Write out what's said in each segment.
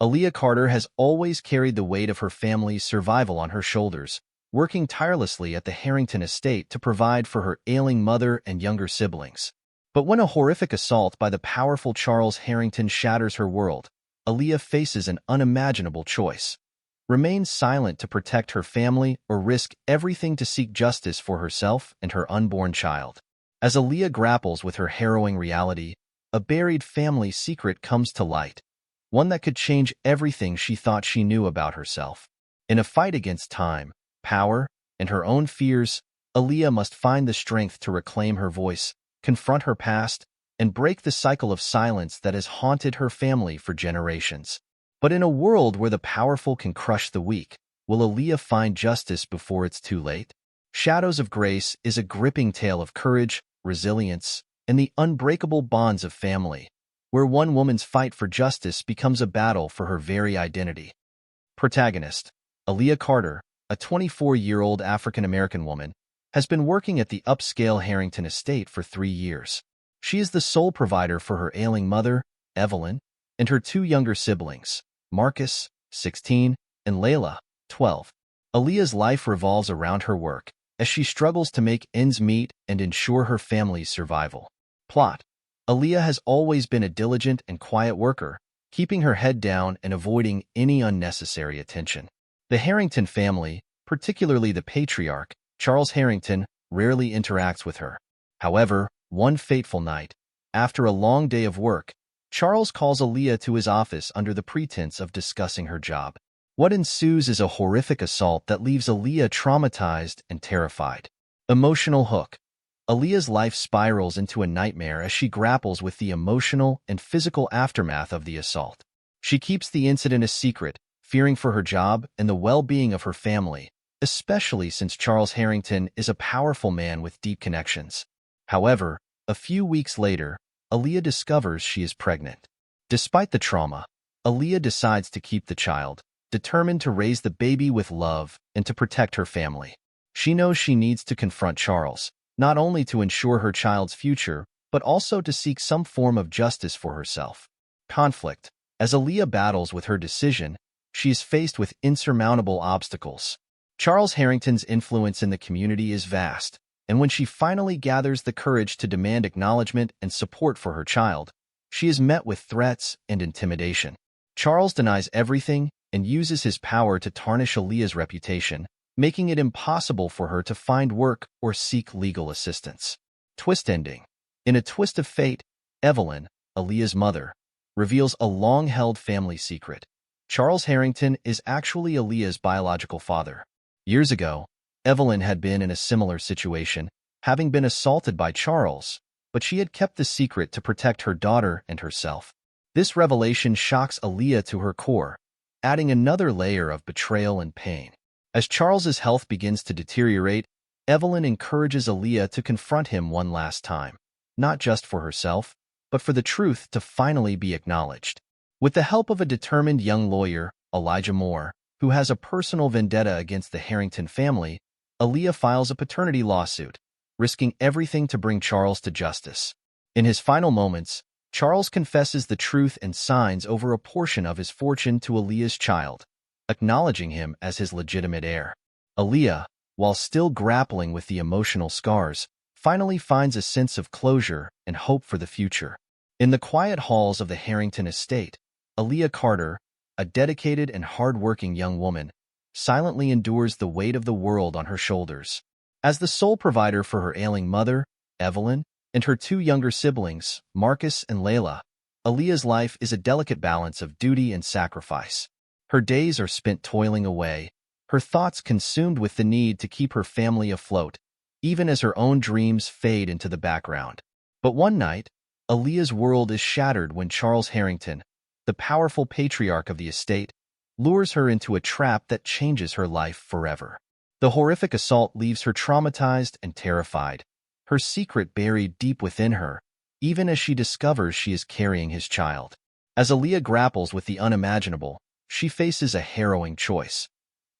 Aaliyah Carter has always carried the weight of her family's survival on her shoulders, working tirelessly at the Harrington estate to provide for her ailing mother and younger siblings. But when a horrific assault by the powerful Charles Harrington shatters her world, Aaliyah faces an unimaginable choice: remain silent to protect her family or risk everything to seek justice for herself and her unborn child. As Aaliyah grapples with her harrowing reality, a buried family secret comes to light, one that could change everything she thought she knew about herself. In a fight against time, power, and her own fears, Aaliyah must find the strength to reclaim her voice, confront her past, and break the cycle of silence that has haunted her family for generations. But in a world where the powerful can crush the weak, will Aaliyah find justice before it's too late? Shadows of Grace is a gripping tale of courage, resilience, and the unbreakable bonds of family, where one woman's fight for justice becomes a battle for her very identity. Protagonist: Aaliyah Carter, a 24-year-old African-American woman, has been working at the upscale Harrington estate for 3 years. She is the sole provider for her ailing mother, Evelyn, and her 2 younger siblings, Marcus, 16, and Layla, 12. Aaliyah's life revolves around her work, as she struggles to make ends meet and ensure her family's survival. Plot: Aaliyah has always been a diligent and quiet worker, keeping her head down and avoiding any unnecessary attention. The Harrington family, particularly the patriarch, Charles Harrington, rarely interacts with her. However, one fateful night, after a long day of work, Charles calls Aaliyah to his office under the pretense of discussing her job. What ensues is a horrific assault that leaves Aaliyah traumatized and terrified. Emotional hook: Aaliyah's life spirals into a nightmare as she grapples with the emotional and physical aftermath of the assault. She keeps the incident a secret, fearing for her job and the well-being of her family, especially since Charles Harrington is a powerful man with deep connections. However, a few weeks later, Aaliyah discovers she is pregnant. Despite the trauma, Aaliyah decides to keep the child, determined to raise the baby with love and to protect her family. She knows she needs to confront Charles, not only to ensure her child's future, but also to seek some form of justice for herself. Conflict: as Aaliyah battles with her decision, she is faced with insurmountable obstacles. Charles Harrington's influence in the community is vast, and when she finally gathers the courage to demand acknowledgement and support for her child, she is met with threats and intimidation. Charles denies everything and uses his power to tarnish Aaliyah's reputation, making it impossible for her to find work or seek legal assistance. Twist ending: in a twist of fate, Evelyn, Aaliyah's mother, reveals a long-held family secret. Charles Harrington is actually Aaliyah's biological father. Years ago, Evelyn had been in a similar situation, having been assaulted by Charles, but she had kept the secret to protect her daughter and herself. This revelation shocks Aaliyah to her core, adding another layer of betrayal and pain. As Charles's health begins to deteriorate, Evelyn encourages Aaliyah to confront him one last time, not just for herself, but for the truth to finally be acknowledged. With the help of a determined young lawyer, Elijah Moore, who has a personal vendetta against the Harrington family, Aaliyah files a paternity lawsuit, risking everything to bring Charles to justice. In his final moments, Charles confesses the truth and signs over a portion of his fortune to Aaliyah's child, acknowledging him as his legitimate heir. Aaliyah, while still grappling with the emotional scars, finally finds a sense of closure and hope for the future. In the quiet halls of the Harrington estate, Aaliyah Carter, a dedicated and hard-working young woman, silently endures the weight of the world on her shoulders. As the sole provider for her ailing mother, Evelyn, and her 2 younger siblings, Marcus and Layla, Aaliyah's life is a delicate balance of duty and sacrifice. Her days are spent toiling away, her thoughts consumed with the need to keep her family afloat, even as her own dreams fade into the background. But one night, Aaliyah's world is shattered when Charles Harrington, the powerful patriarch of the estate, lures her into a trap that changes her life forever. The horrific assault leaves her traumatized and terrified, her secret buried deep within her, even as she discovers she is carrying his child. As Aaliyah grapples with the unimaginable, she faces a harrowing choice: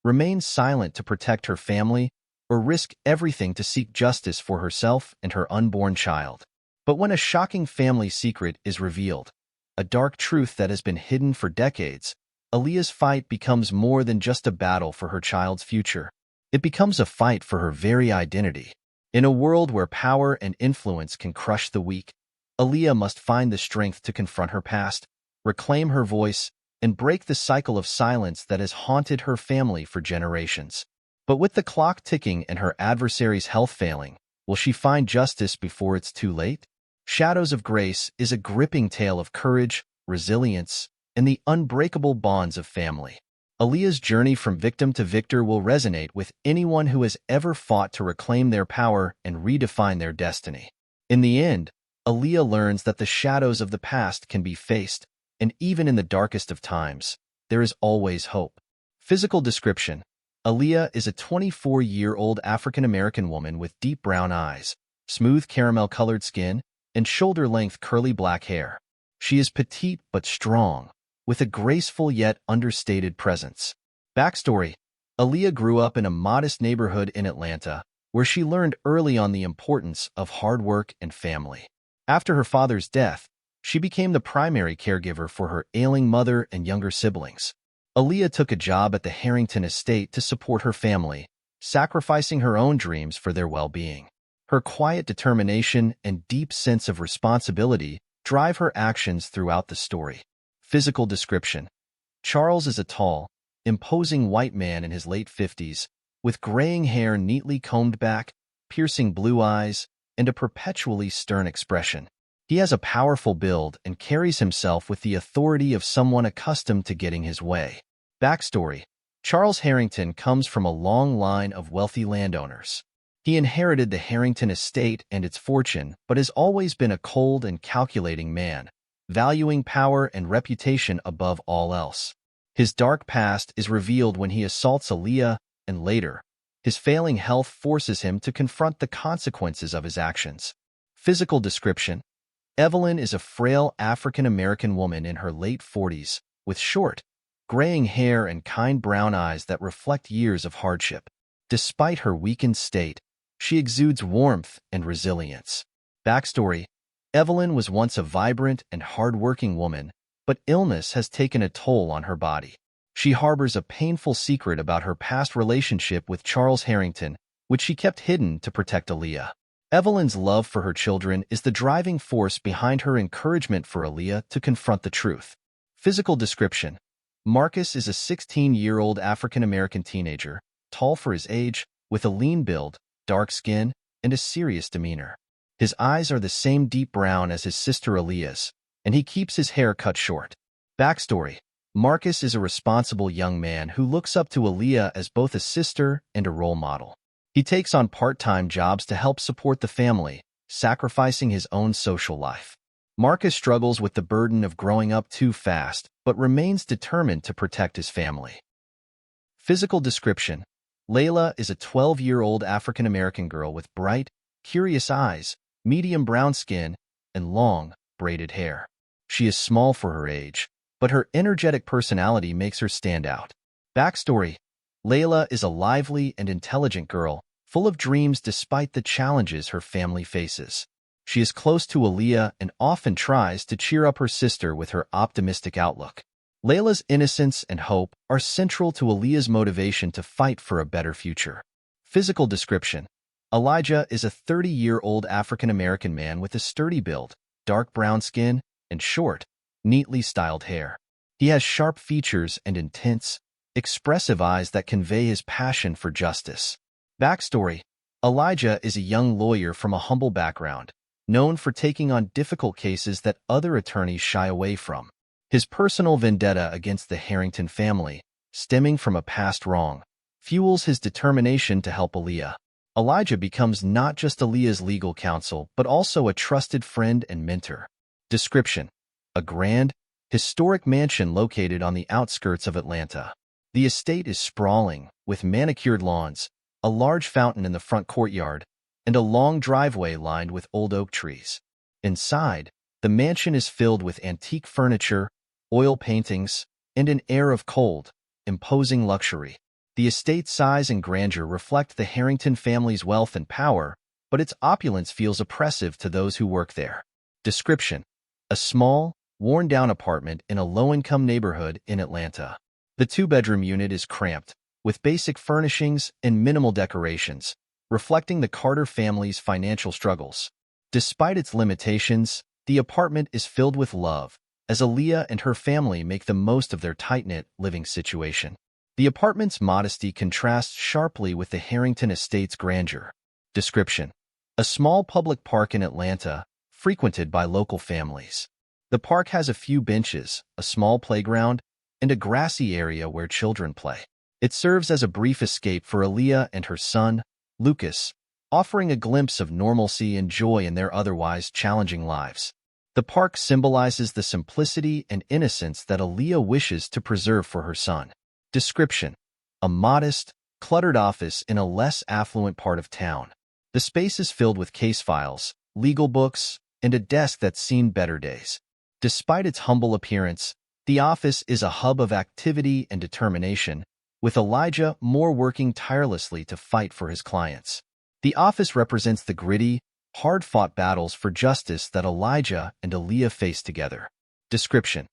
remain silent to protect her family, or risk everything to seek justice for herself and her unborn child. But when a shocking family secret is revealed, a dark truth that has been hidden for decades, Aaliyah's fight becomes more than just a battle for her child's future. It becomes a fight for her very identity. In a world where power and influence can crush the weak, Aaliyah must find the strength to confront her past, reclaim her voice, and break the cycle of silence that has haunted her family for generations. But with the clock ticking and her adversary's health failing, will she find justice before it's too late? Shadows of Grace is a gripping tale of courage, resilience, and the unbreakable bonds of family. Aaliyah's journey from victim to victor will resonate with anyone who has ever fought to reclaim their power and redefine their destiny. In the end, Aaliyah learns that the shadows of the past can be faced, and even in the darkest of times, there is always hope. Physical description: Aaliyah is a 24-year-old African-American woman with deep brown eyes, smooth caramel-colored skin, and shoulder-length curly black hair. She is petite but strong, with a graceful yet understated presence. Backstory: Aaliyah grew up in a modest neighborhood in Atlanta, where she learned early on the importance of hard work and family. After her father's death, she became the primary caregiver for her ailing mother and younger siblings. Aaliyah took a job at the Harrington estate to support her family, sacrificing her own dreams for their well-being. Her quiet determination and deep sense of responsibility drive her actions throughout the story. Physical description: Charles is a tall, imposing white man in his late 50s, with graying hair neatly combed back, piercing blue eyes, and a perpetually stern expression. He has a powerful build and carries himself with the authority of someone accustomed to getting his way. Backstory: Charles Harrington comes from a long line of wealthy landowners. He inherited the Harrington estate and its fortune, but has always been a cold and calculating man, valuing power and reputation above all else. His dark past is revealed when he assaults Aaliyah, and later, his failing health forces him to confront the consequences of his actions. Physical description: Evelyn is a frail African-American woman in her late 40s, with short, graying hair and kind brown eyes that reflect years of hardship. Despite her weakened state, she exudes warmth and resilience. Backstory: Evelyn was once a vibrant and hard-working woman, but illness has taken a toll on her body. She harbors a painful secret about her past relationship with Charles Harrington, which she kept hidden to protect Aaliyah. Evelyn's love for her children is the driving force behind her encouragement for Aaliyah to confront the truth. Physical description: Marcus is a 16-year-old African-American teenager, tall for his age, with a lean build, dark skin, and a serious demeanor. His eyes are the same deep brown as his sister Aaliyah's, and he keeps his hair cut short. Backstory: Marcus is a responsible young man who looks up to Aaliyah as both a sister and a role model. He takes on part-time jobs to help support the family, sacrificing his own social life. Marcus struggles with the burden of growing up too fast, but remains determined to protect his family. Physical description: Layla is a 12-year-old African-American girl with bright, curious eyes, medium brown skin, and long, braided hair. She is small for her age, but her energetic personality makes her stand out. Backstory: Layla is a lively and intelligent girl, full of dreams despite the challenges her family faces. She is close to Aaliyah and often tries to cheer up her sister with her optimistic outlook. Layla's innocence and hope are central to Aaliyah's motivation to fight for a better future. Physical description: Elijah is a 30-year-old African-American man with a sturdy build, dark brown skin, and short, neatly styled hair. He has sharp features and intense, expressive eyes that convey his passion for justice. Backstory: Elijah is a young lawyer from a humble background, known for taking on difficult cases that other attorneys shy away from. His personal vendetta against the Harrington family, stemming from a past wrong, fuels his determination to help Aaliyah. Elijah becomes not just Aaliyah's legal counsel, but also a trusted friend and mentor. Description: a grand, historic mansion located on the outskirts of Atlanta. The estate is sprawling, with manicured lawns, a large fountain in the front courtyard, and a long driveway lined with old oak trees. Inside, the mansion is filled with antique furniture, oil paintings, and an air of cold, imposing luxury. The estate's size and grandeur reflect the Harrington family's wealth and power, but its opulence feels oppressive to those who work there. Description: a small, worn-down apartment in a low-income neighborhood in Atlanta. The two-bedroom unit is cramped, with basic furnishings and minimal decorations, reflecting the Carter family's financial struggles. Despite its limitations, the apartment is filled with love, as Aaliyah and her family make the most of their tight-knit living situation. The apartment's modesty contrasts sharply with the Harrington estate's grandeur. Description: a small public park in Atlanta, frequented by local families. The park has a few benches, a small playground, and a grassy area where children play. It serves as a brief escape for Aaliyah and her son, Lucas, offering a glimpse of normalcy and joy in their otherwise challenging lives. The park symbolizes the simplicity and innocence that Aaliyah wishes to preserve for her son. Description: a modest, cluttered office in a less affluent part of town. The space is filled with case files, legal books, and a desk that's seen better days. Despite its humble appearance, the office is a hub of activity and determination, with Elijah Moore working tirelessly to fight for his clients. The office represents the gritty, hard-fought battles for justice that Elijah and Aaliyah face together. Description: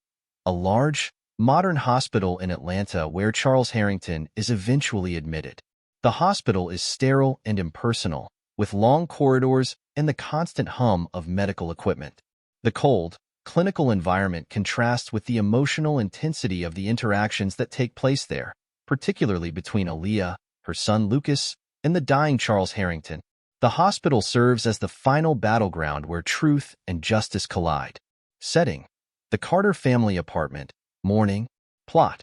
a large, modern hospital in Atlanta where Charles Harrington is eventually admitted. The hospital is sterile and impersonal, with long corridors and the constant hum of medical equipment. The cold, clinical environment contrasts with the emotional intensity of the interactions that take place there, particularly between Aaliyah, her son Lucas, and the dying Charles Harrington. The hospital serves as the final battleground where truth and justice collide. Setting: the Carter family apartment. Morning. Plot: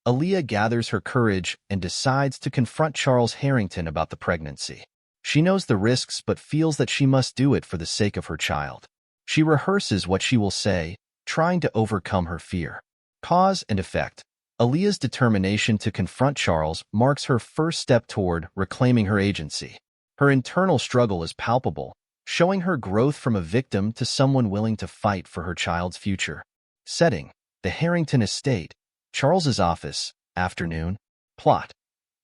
Aaliyah gathers her courage and decides to confront Charles Harrington about the pregnancy. She knows the risks but feels that she must do it for the sake of her child. She rehearses what she will say, trying to overcome her fear. Cause and effect: Aaliyah's determination to confront Charles marks her first step toward reclaiming her agency. Her internal struggle is palpable, showing her growth from a victim to someone willing to fight for her child's future. Setting: the Harrington estate. Charles's office. Afternoon. Plot: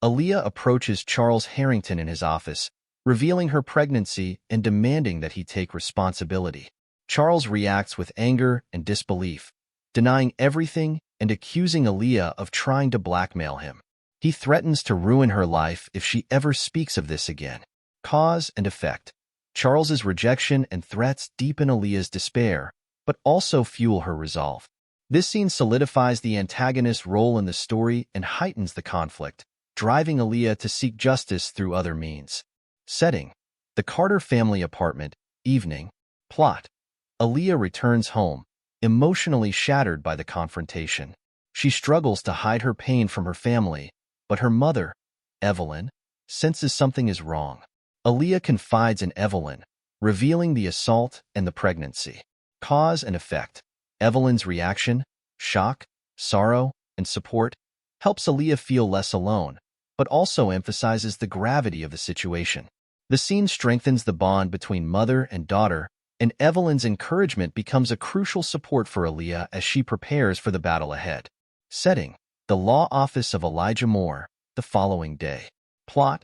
Aaliyah approaches Charles Harrington in his office, revealing her pregnancy and demanding that he take responsibility. Charles reacts with anger and disbelief, denying everything and accusing Aaliyah of trying to blackmail him. He threatens to ruin her life if she ever speaks of this again. Cause and effect: Charles's rejection and threats deepen Aaliyah's despair, but also fuel her resolve. This scene solidifies the antagonist's role in the story and heightens the conflict, driving Aaliyah to seek justice through other means. Setting: the Carter family apartment. Evening. Plot: Aaliyah returns home, emotionally shattered by the confrontation. She struggles to hide her pain from her family, but her mother, Evelyn, senses something is wrong. Aaliyah confides in Evelyn, revealing the assault and the pregnancy. Cause and effect: Evelyn's reaction, shock, sorrow, and support, helps Aaliyah feel less alone, but also emphasizes the gravity of the situation. The scene strengthens the bond between mother and daughter, and Evelyn's encouragement becomes a crucial support for Aaliyah as she prepares for the battle ahead. Setting: the law office of Elijah Moore. The following day. Plot: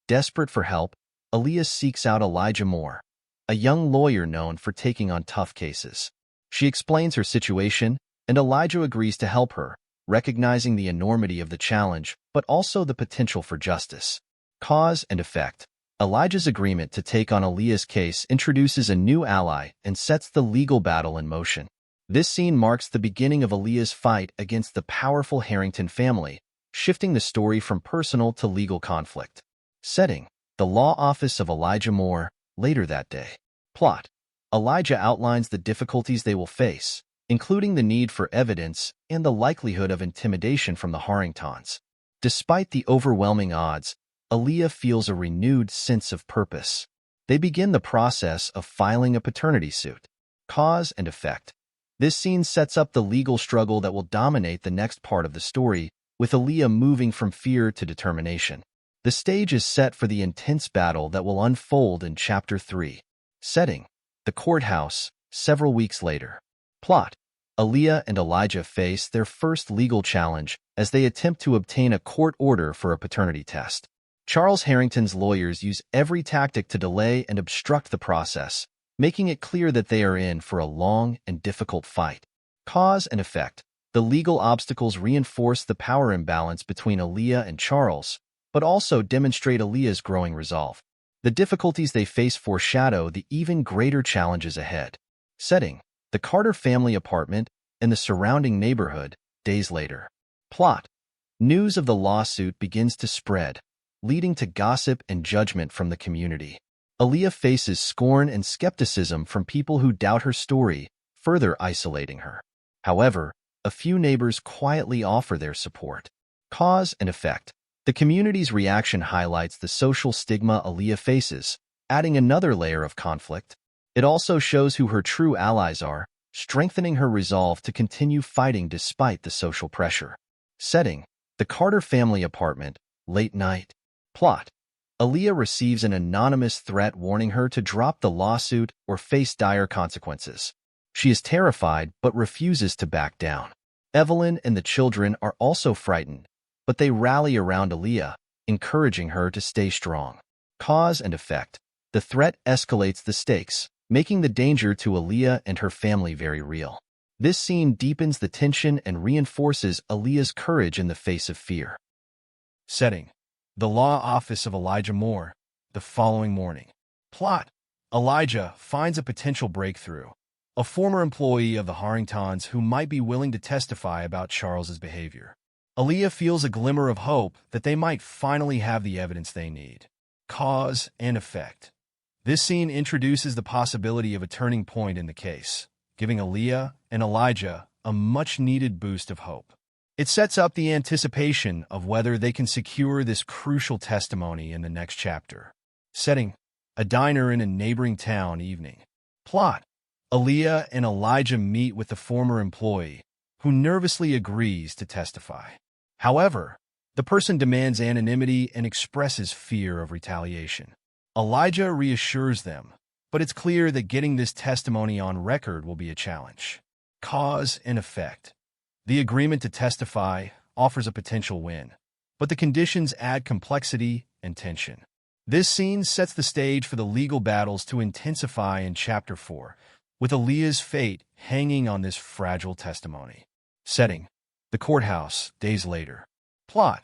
desperate for help, Aaliyah seeks out Elijah Moore, a young lawyer known for taking on tough cases. She explains her situation, and Elijah agrees to help her, recognizing the enormity of the challenge, but also the potential for justice. Cause and effect: Elijah's agreement to take on Aaliyah's case introduces a new ally and sets the legal battle in motion. This scene marks the beginning of Aaliyah's fight against the powerful Harrington family, shifting the story from personal to legal conflict. Setting: the law office of Elijah Moore. Later that day. Plot: Elijah outlines the difficulties they will face, including the need for evidence and the likelihood of intimidation from the Harringtons. Despite the overwhelming odds, Aaliyah feels a renewed sense of purpose. They begin the process of filing a paternity suit. Cause and effect: this scene sets up the legal struggle that will dominate the next part of the story, with Aaliyah moving from fear to determination. The stage is set for the intense battle that will unfold in Chapter 3. Setting: the courthouse, several weeks later. Plot: Aaliyah and Elijah face their first legal challenge as they attempt to obtain a court order for a paternity test. Charles Harrington's lawyers use every tactic to delay and obstruct the process, making it clear that they are in for a long and difficult fight. Cause and effect. The legal obstacles reinforce the power imbalance between Aaliyah and Charles, but also demonstrate Aaliyah's growing resolve. The difficulties they face foreshadow the even greater challenges ahead. Setting: the Carter family apartment and the surrounding neighborhood, days later. Plot: news of the lawsuit begins to spread, leading to gossip and judgment from the community. Aaliyah faces scorn and skepticism from people who doubt her story, further isolating her. However, a few neighbors quietly offer their support. Cause and effect. The community's reaction highlights the social stigma Aaliyah faces, adding another layer of conflict. It also shows who her true allies are, strengthening her resolve to continue fighting despite the social pressure. Setting: the Carter family apartment, late night. Plot: Aaliyah receives an anonymous threat warning her to drop the lawsuit or face dire consequences. She is terrified but refuses to back down. Evelyn and the children are also frightened, but they rally around Aaliyah, encouraging her to stay strong. Cause and effect. The threat escalates the stakes, making the danger to Aaliyah and her family very real. This scene deepens the tension and reinforces Aaliyah's courage in the face of fear. Setting: the law office of Elijah Moore, the following morning. Plot: Elijah finds a potential breakthrough, a former employee of the Harringtons who might be willing to testify about Charles's behavior. Aaliyah feels a glimmer of hope that they might finally have the evidence they need. Cause and effect. This scene introduces the possibility of a turning point in the case, giving Aaliyah and Elijah a much-needed boost of hope. It sets up the anticipation of whether they can secure this crucial testimony in the next chapter. Setting: a diner in a neighboring town, evening. Plot: Aaliyah and Elijah meet with the former employee, who nervously agrees to testify. However, the person demands anonymity and expresses fear of retaliation. Elijah reassures them, but it's clear that getting this testimony on record will be a challenge. Cause and effect. The agreement to testify offers a potential win, but the conditions add complexity and tension. This scene sets the stage for the legal battles to intensify in Chapter 4, with Aaliyah's fate hanging on this fragile testimony. Setting: the courthouse, days later. Plot: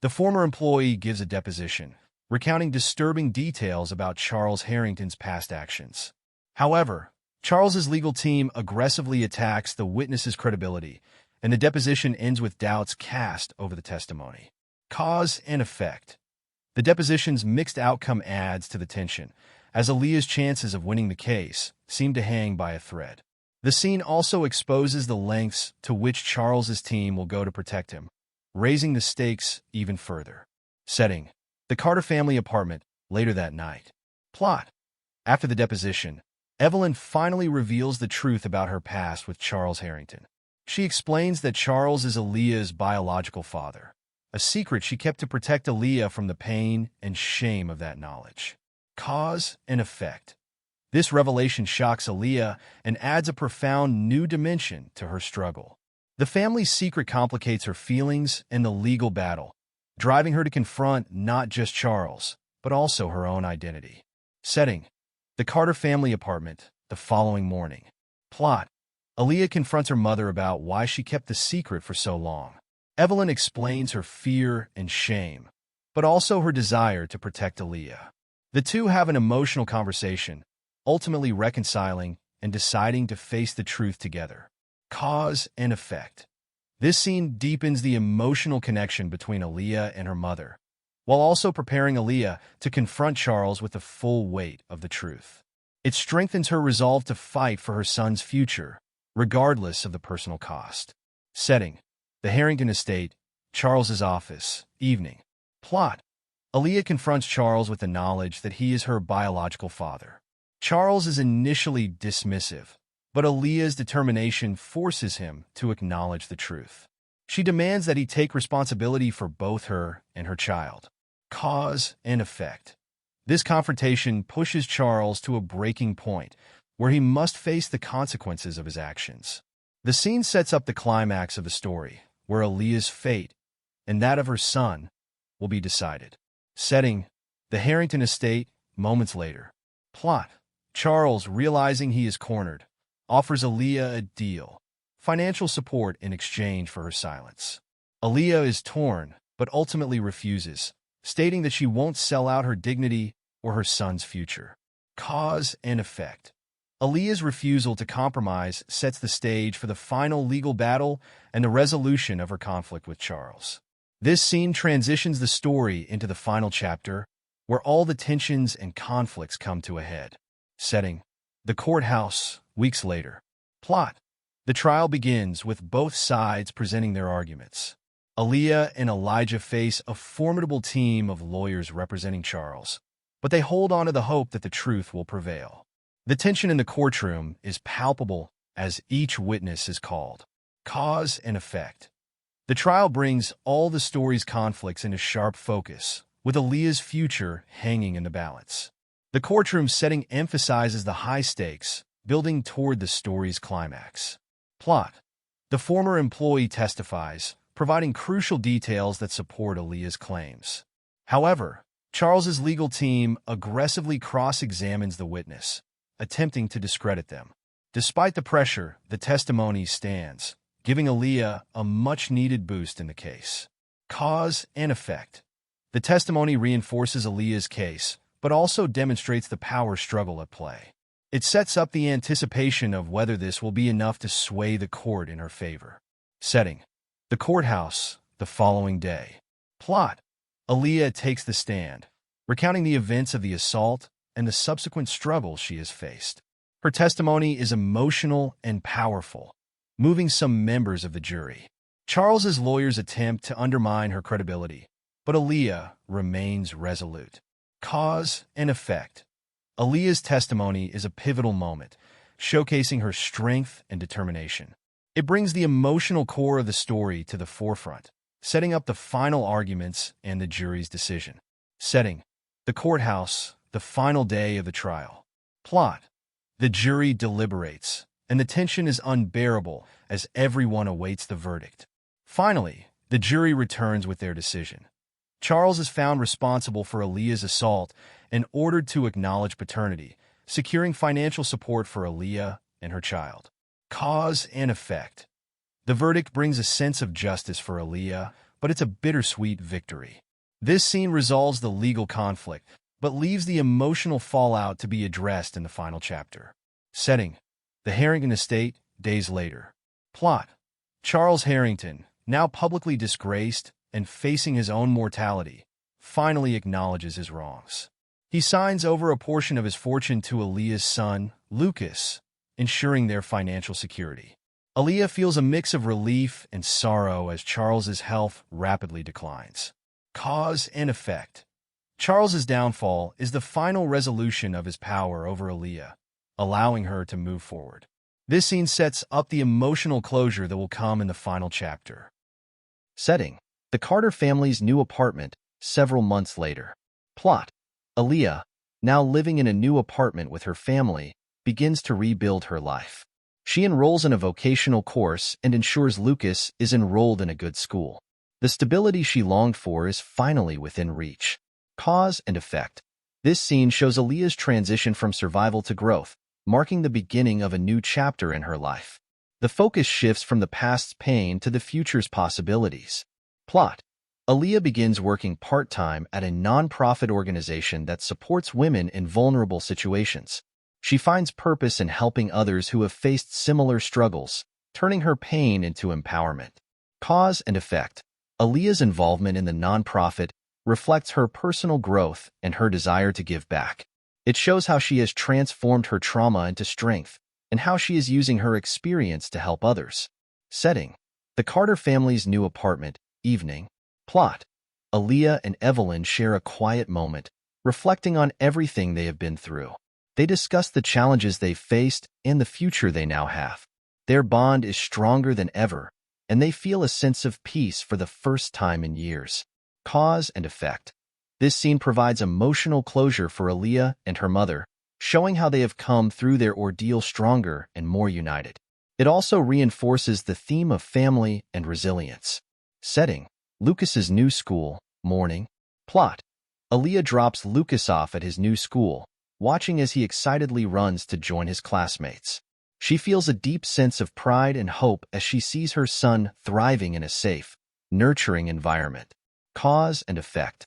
the former employee gives a deposition, recounting disturbing details about Charles Harrington's past actions. However, Charles's legal team aggressively attacks the witness's credibility, and the deposition ends with doubts cast over the testimony. Cause and effect. The deposition's mixed outcome adds to the tension, as Aaliyah's chances of winning the case seem to hang by a thread. The scene also exposes the lengths to which Charles's team will go to protect him, raising the stakes even further. Setting: the Carter family apartment, later that night. Plot: after the deposition, Evelyn finally reveals the truth about her past with Charles Harrington. She explains that Charles is Aaliyah's biological father, a secret she kept to protect Aaliyah from the pain and shame of that knowledge. Cause and effect. This revelation shocks Aaliyah and adds a profound new dimension to her struggle. The family's secret complicates her feelings and the legal battle, driving her to confront not just Charles, but also her own identity. Setting: the Carter family apartment, the following morning. Plot: Aaliyah confronts her mother about why she kept the secret for so long. Evelyn explains her fear and shame, but also her desire to protect Aaliyah. The two have an emotional conversation, ultimately reconciling and deciding to face the truth together. Cause and effect. This scene deepens the emotional connection between Aaliyah and her mother, while also preparing Aaliyah to confront Charles with the full weight of the truth. It strengthens her resolve to fight for her son's future, regardless of the personal cost. Setting: the Harrington estate, Charles's office, evening. Plot: Aaliyah confronts Charles with the knowledge that he is her biological father. Charles is initially dismissive, but Aaliyah's determination forces him to acknowledge the truth. She demands that he take responsibility for both her and her child. Cause and effect. This confrontation pushes Charles to a breaking point, where he must face the consequences of his actions. The scene sets up the climax of the story, where Aaliyah's fate, and that of her son, will be decided. Setting: the Harrington estate, moments later. Plot: Charles, realizing he is cornered, offers Aaliyah a deal, financial support in exchange for her silence. Aaliyah is torn, but ultimately refuses, stating that she won't sell out her dignity or her son's future. Cause and effect. Aaliyah's refusal to compromise sets the stage for the final legal battle and the resolution of her conflict with Charles. This scene transitions the story into the final chapter, where all the tensions and conflicts come to a head. Setting: the courthouse, weeks later. Plot: the trial begins with both sides presenting their arguments. Aaliyah and Elijah face a formidable team of lawyers representing Charles, but they hold on to the hope that the truth will prevail. The tension in the courtroom is palpable as each witness is called. Cause and effect. The trial brings all the story's conflicts into sharp focus, with Aaliyah's future hanging in the balance. The courtroom setting emphasizes the high stakes, building toward the story's climax. Plot: the former employee testifies, providing crucial details that support Aaliyah's claims. However, Charles's legal team aggressively cross-examines the witness, attempting to discredit them. Despite the pressure, the testimony stands, giving Aaliyah a much-needed boost in the case. Cause and effect. The testimony reinforces Aaliyah's case, but also demonstrates the power struggle at play. It sets up the anticipation of whether this will be enough to sway the court in her favor. Setting: the courthouse, the following day. Plot: Aaliyah takes the stand, recounting the events of the assault and the subsequent struggles she has faced. Her testimony is emotional and powerful, moving some members of the jury. Charles's lawyers attempt to undermine her credibility, but Aaliyah remains resolute. Cause and effect. Aaliyah's testimony is a pivotal moment, showcasing her strength and determination. It brings the emotional core of the story to the forefront, setting up the final arguments and the jury's decision. Setting: the courthouse, the final day of the trial. Plot: the jury deliberates, and the tension is unbearable as everyone awaits the verdict. Finally, the jury returns with their decision. Charles is found responsible for Aaliyah's assault and ordered to acknowledge paternity, securing financial support for Aaliyah and her child. Cause and effect. The verdict brings a sense of justice for Aaliyah, but it's a bittersweet victory. This scene resolves the legal conflict, but leaves the emotional fallout to be addressed in the final chapter. Setting: the Harrington estate, days later. Plot: Charles Harrington, now publicly disgraced and facing his own mortality, finally acknowledges his wrongs. He signs over a portion of his fortune to Aaliyah's son, Lucas, ensuring their financial security. Aaliyah feels a mix of relief and sorrow as Charles's health rapidly declines. Cause and effect. Charles's downfall is the final resolution of his power over Aaliyah, allowing her to move forward. This scene sets up the emotional closure that will come in the final chapter. Setting: the Carter family's new apartment, several months later. Plot: Aaliyah, now living in a new apartment with her family, begins to rebuild her life. She enrolls in a vocational course and ensures Lucas is enrolled in a good school. The stability she longed for is finally within reach. Cause and effect. This scene shows Aaliyah's transition from survival to growth, marking the beginning of a new chapter in her life. The focus shifts from the past's pain to the future's possibilities. Plot: Aaliyah begins working part-time at a non-profit organization that supports women in vulnerable situations. She finds purpose in helping others who have faced similar struggles, turning her pain into empowerment. Cause and effect. Aaliyah's involvement in the non-profit reflects her personal growth and her desire to give back. It shows how she has transformed her trauma into strength and how she is using her experience to help others. Setting: the Carter family's new apartment, evening. Plot: Aaliyah and Evelyn share a quiet moment, reflecting on everything they have been through. They discuss the challenges they faced and the future they now have. Their bond is stronger than ever, and they feel a sense of peace for the first time in years. Cause and effect. This scene provides emotional closure for Aaliyah and her mother, showing how they have come through their ordeal stronger and more united. It also reinforces the theme of family and resilience. Setting: Lucas's new school, morning. Plot: Aaliyah drops Lucas off at his new school, watching as he excitedly runs to join his classmates. She feels a deep sense of pride and hope as she sees her son thriving in a safe, nurturing environment. Cause and effect.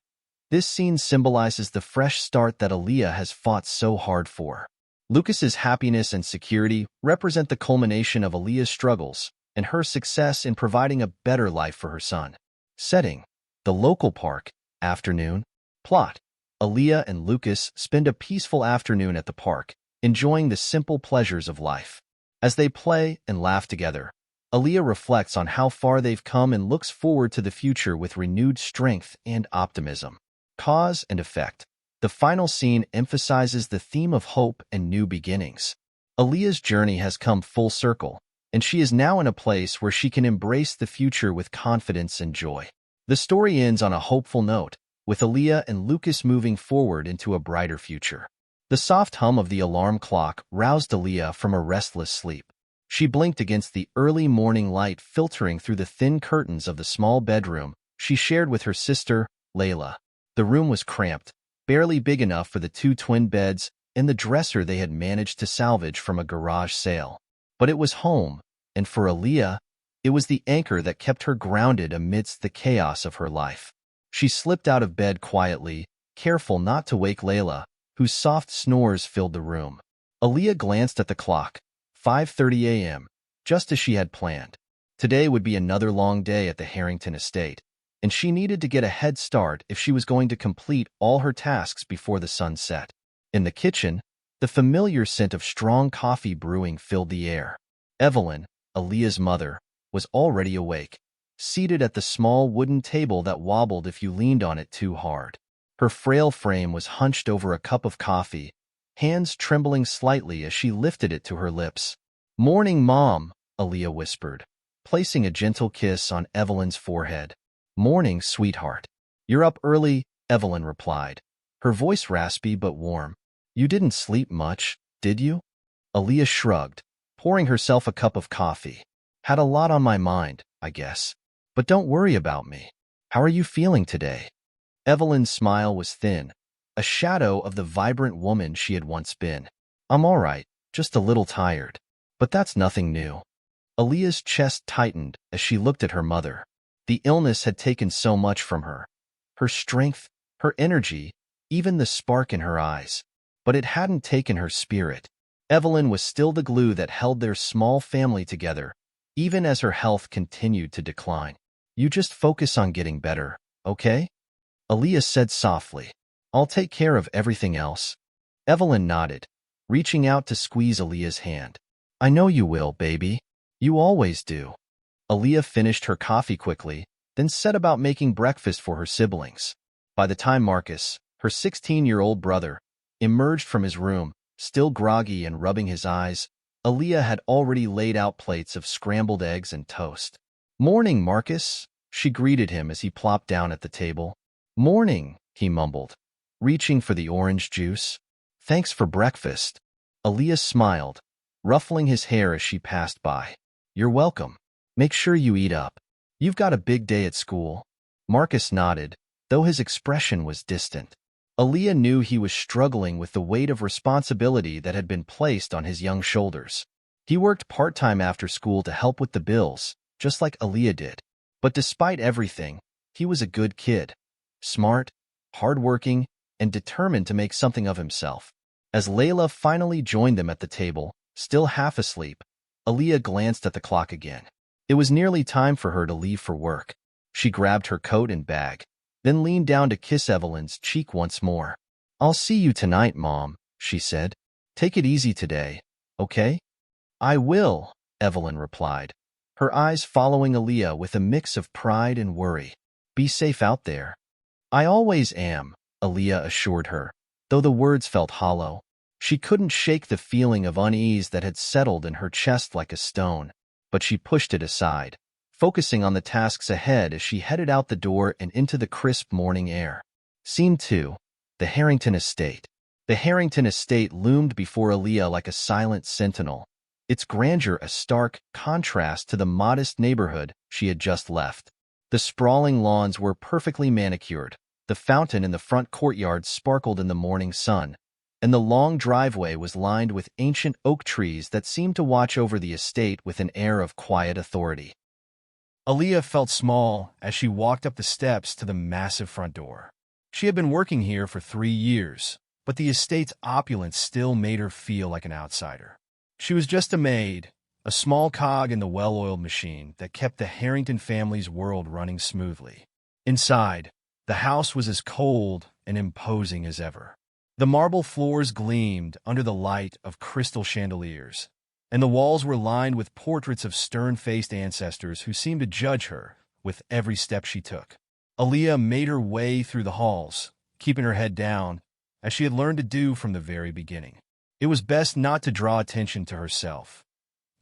This scene symbolizes the fresh start that Aaliyah has fought so hard for. Lucas's happiness and security represent the culmination of Aaliyah's struggles and her success in providing a better life for her son. Setting. The local park. Afternoon. Plot. Aaliyah and Lucas spend a peaceful afternoon at the park, enjoying the simple pleasures of life. As they play and laugh together, Aaliyah reflects on how far they've come and looks forward to the future with renewed strength and optimism. Cause and effect. The final scene emphasizes the theme of hope and new beginnings. Aaliyah's journey has come full circle, and she is now in a place where she can embrace the future with confidence and joy. The story ends on a hopeful note, with Aaliyah and Lucas moving forward into a brighter future. The soft hum of the alarm clock roused Aaliyah from a restless sleep. She blinked against the early morning light filtering through the thin curtains of the small bedroom she shared with her sister, Layla. The room was cramped, barely big enough for the two twin beds and the dresser they had managed to salvage from a garage sale. But it was home, and for Aaliyah, it was the anchor that kept her grounded amidst the chaos of her life. She slipped out of bed quietly, careful not to wake Layla, whose soft snores filled the room. Aaliyah glanced at the clock. 5:30 a.m., just as she had planned. Today would be another long day at the Harrington estate, and she needed to get a head start if she was going to complete all her tasks before the sun set. In the kitchen, the familiar scent of strong coffee brewing filled the air. Evelyn, Aaliyah's mother, was already awake, seated at the small wooden table that wobbled if you leaned on it too hard. Her frail frame was hunched over a cup of coffee, hands trembling slightly as she lifted it to her lips. "Morning, Mom," Aaliyah whispered, placing a gentle kiss on Evelyn's forehead. "Morning, sweetheart." "You're up early," Evelyn replied, her voice raspy but warm. "You didn't sleep much, did you?" Aaliyah shrugged, pouring herself a cup of coffee. "Had a lot on my mind, I guess. But don't worry about me. How are you feeling today?" Evelyn's smile was thin, a shadow of the vibrant woman she had once been. "I'm all right, just a little tired. But that's nothing new." Aaliyah's chest tightened as she looked at her mother. The illness had taken so much from her. Her strength, her energy, even the spark in her eyes. But it hadn't taken her spirit. Evelyn was still the glue that held their small family together, even as her health continued to decline. "You just focus on getting better, okay?" Aaliyah said softly. "I'll take care of everything else." Evelyn nodded, reaching out to squeeze Aaliyah's hand. "I know you will, baby. You always do." Aaliyah finished her coffee quickly, then set about making breakfast for her siblings. By the time Marcus, her 16-year-old brother, emerged from his room, still groggy and rubbing his eyes, Aaliyah had already laid out plates of scrambled eggs and toast. "Morning, Marcus," she greeted him as he plopped down at the table. "Morning," he mumbled, reaching for the orange juice. "Thanks for breakfast." Aaliyah smiled, ruffling his hair as she passed by. "You're welcome. Make sure you eat up. You've got a big day at school." Marcus nodded, though his expression was distant. Aaliyah knew he was struggling with the weight of responsibility that had been placed on his young shoulders. He worked part-time after school to help with the bills, just like Aaliyah did. But despite everything, he was a good kid. Smart, hardworking, and determined to make something of himself. As Layla finally joined them at the table, still half asleep, Aaliyah glanced at the clock again. It was nearly time for her to leave for work. She grabbed her coat and bag, then leaned down to kiss Evelyn's cheek once more. "I'll see you tonight, Mom," she said. "Take it easy today, okay?" "I will," Evelyn replied, her eyes following Aaliyah with a mix of pride and worry. "Be safe out there." "I always am," Aaliyah assured her, though the words felt hollow. She couldn't shake the feeling of unease that had settled in her chest like a stone, but she pushed it aside, focusing on the tasks ahead as she headed out the door and into the crisp morning air. Scene 2. The Harrington Estate. The Harrington Estate loomed before Aaliyah like a silent sentinel, its grandeur a stark contrast to the modest neighborhood she had just left. The sprawling lawns were perfectly manicured, the fountain in the front courtyard sparkled in the morning sun, and the long driveway was lined with ancient oak trees that seemed to watch over the estate with an air of quiet authority. Aaliyah felt small as she walked up the steps to the massive front door. She had been working here for 3 years, but the estate's opulence still made her feel like an outsider. She was just a maid, a small cog in the well-oiled machine that kept the Harrington family's world running smoothly. Inside, the house was as cold and imposing as ever. The marble floors gleamed under the light of crystal chandeliers, and the walls were lined with portraits of stern-faced ancestors who seemed to judge her with every step she took. Aaliyah made her way through the halls, keeping her head down, as she had learned to do from the very beginning. It was best not to draw attention to herself,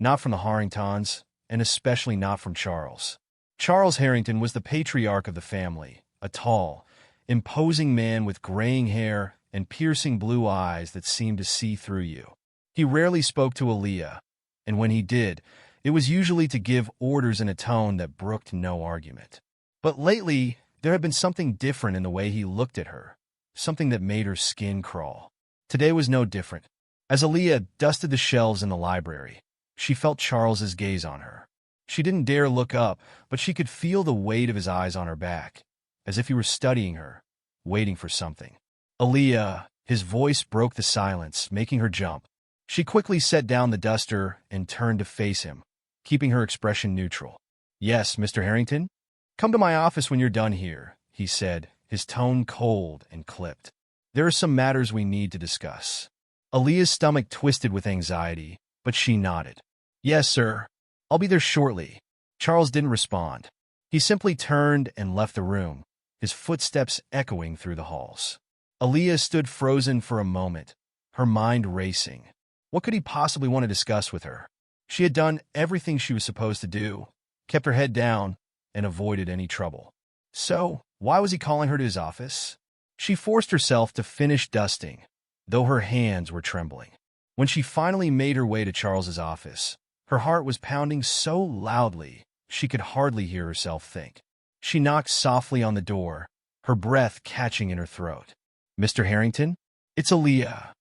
not from the Harringtons, and especially not from Charles. Charles Harrington was the patriarch of the family, a tall, imposing man with graying hair and piercing blue eyes that seemed to see through you. He rarely spoke to Aaliyah, and when he did, it was usually to give orders in a tone that brooked no argument. But lately, there had been something different in the way he looked at her, something that made her skin crawl. Today was no different. As Aaliyah dusted the shelves in the library, she felt Charles's gaze on her. She didn't dare look up, but she could feel the weight of his eyes on her back, as if he were studying her, waiting for something. Aaliyah, his voice broke the silence, making her jump. She quickly set down the duster and turned to face him, keeping her expression neutral. "Yes, Mr. Harrington? Come to my office when you're done here," he said, his tone cold and clipped. "There are some matters we need to discuss." Aaliyah's stomach twisted with anxiety, but she nodded. "Yes, sir. I'll be there shortly." Charles didn't respond. He simply turned and left the room, his footsteps echoing through the halls. Aaliyah stood frozen for a moment, her mind racing. What could he possibly want to discuss with her? She had done everything she was supposed to do, kept her head down, and avoided any trouble. So, why was he calling her to his office? She forced herself to finish dusting, though her hands were trembling. When she finally made her way to Charles's office, her heart was pounding so loudly she could hardly hear herself think. She knocked softly on the door, her breath catching in her throat. "Mr. Harrington? It's Aaliyah."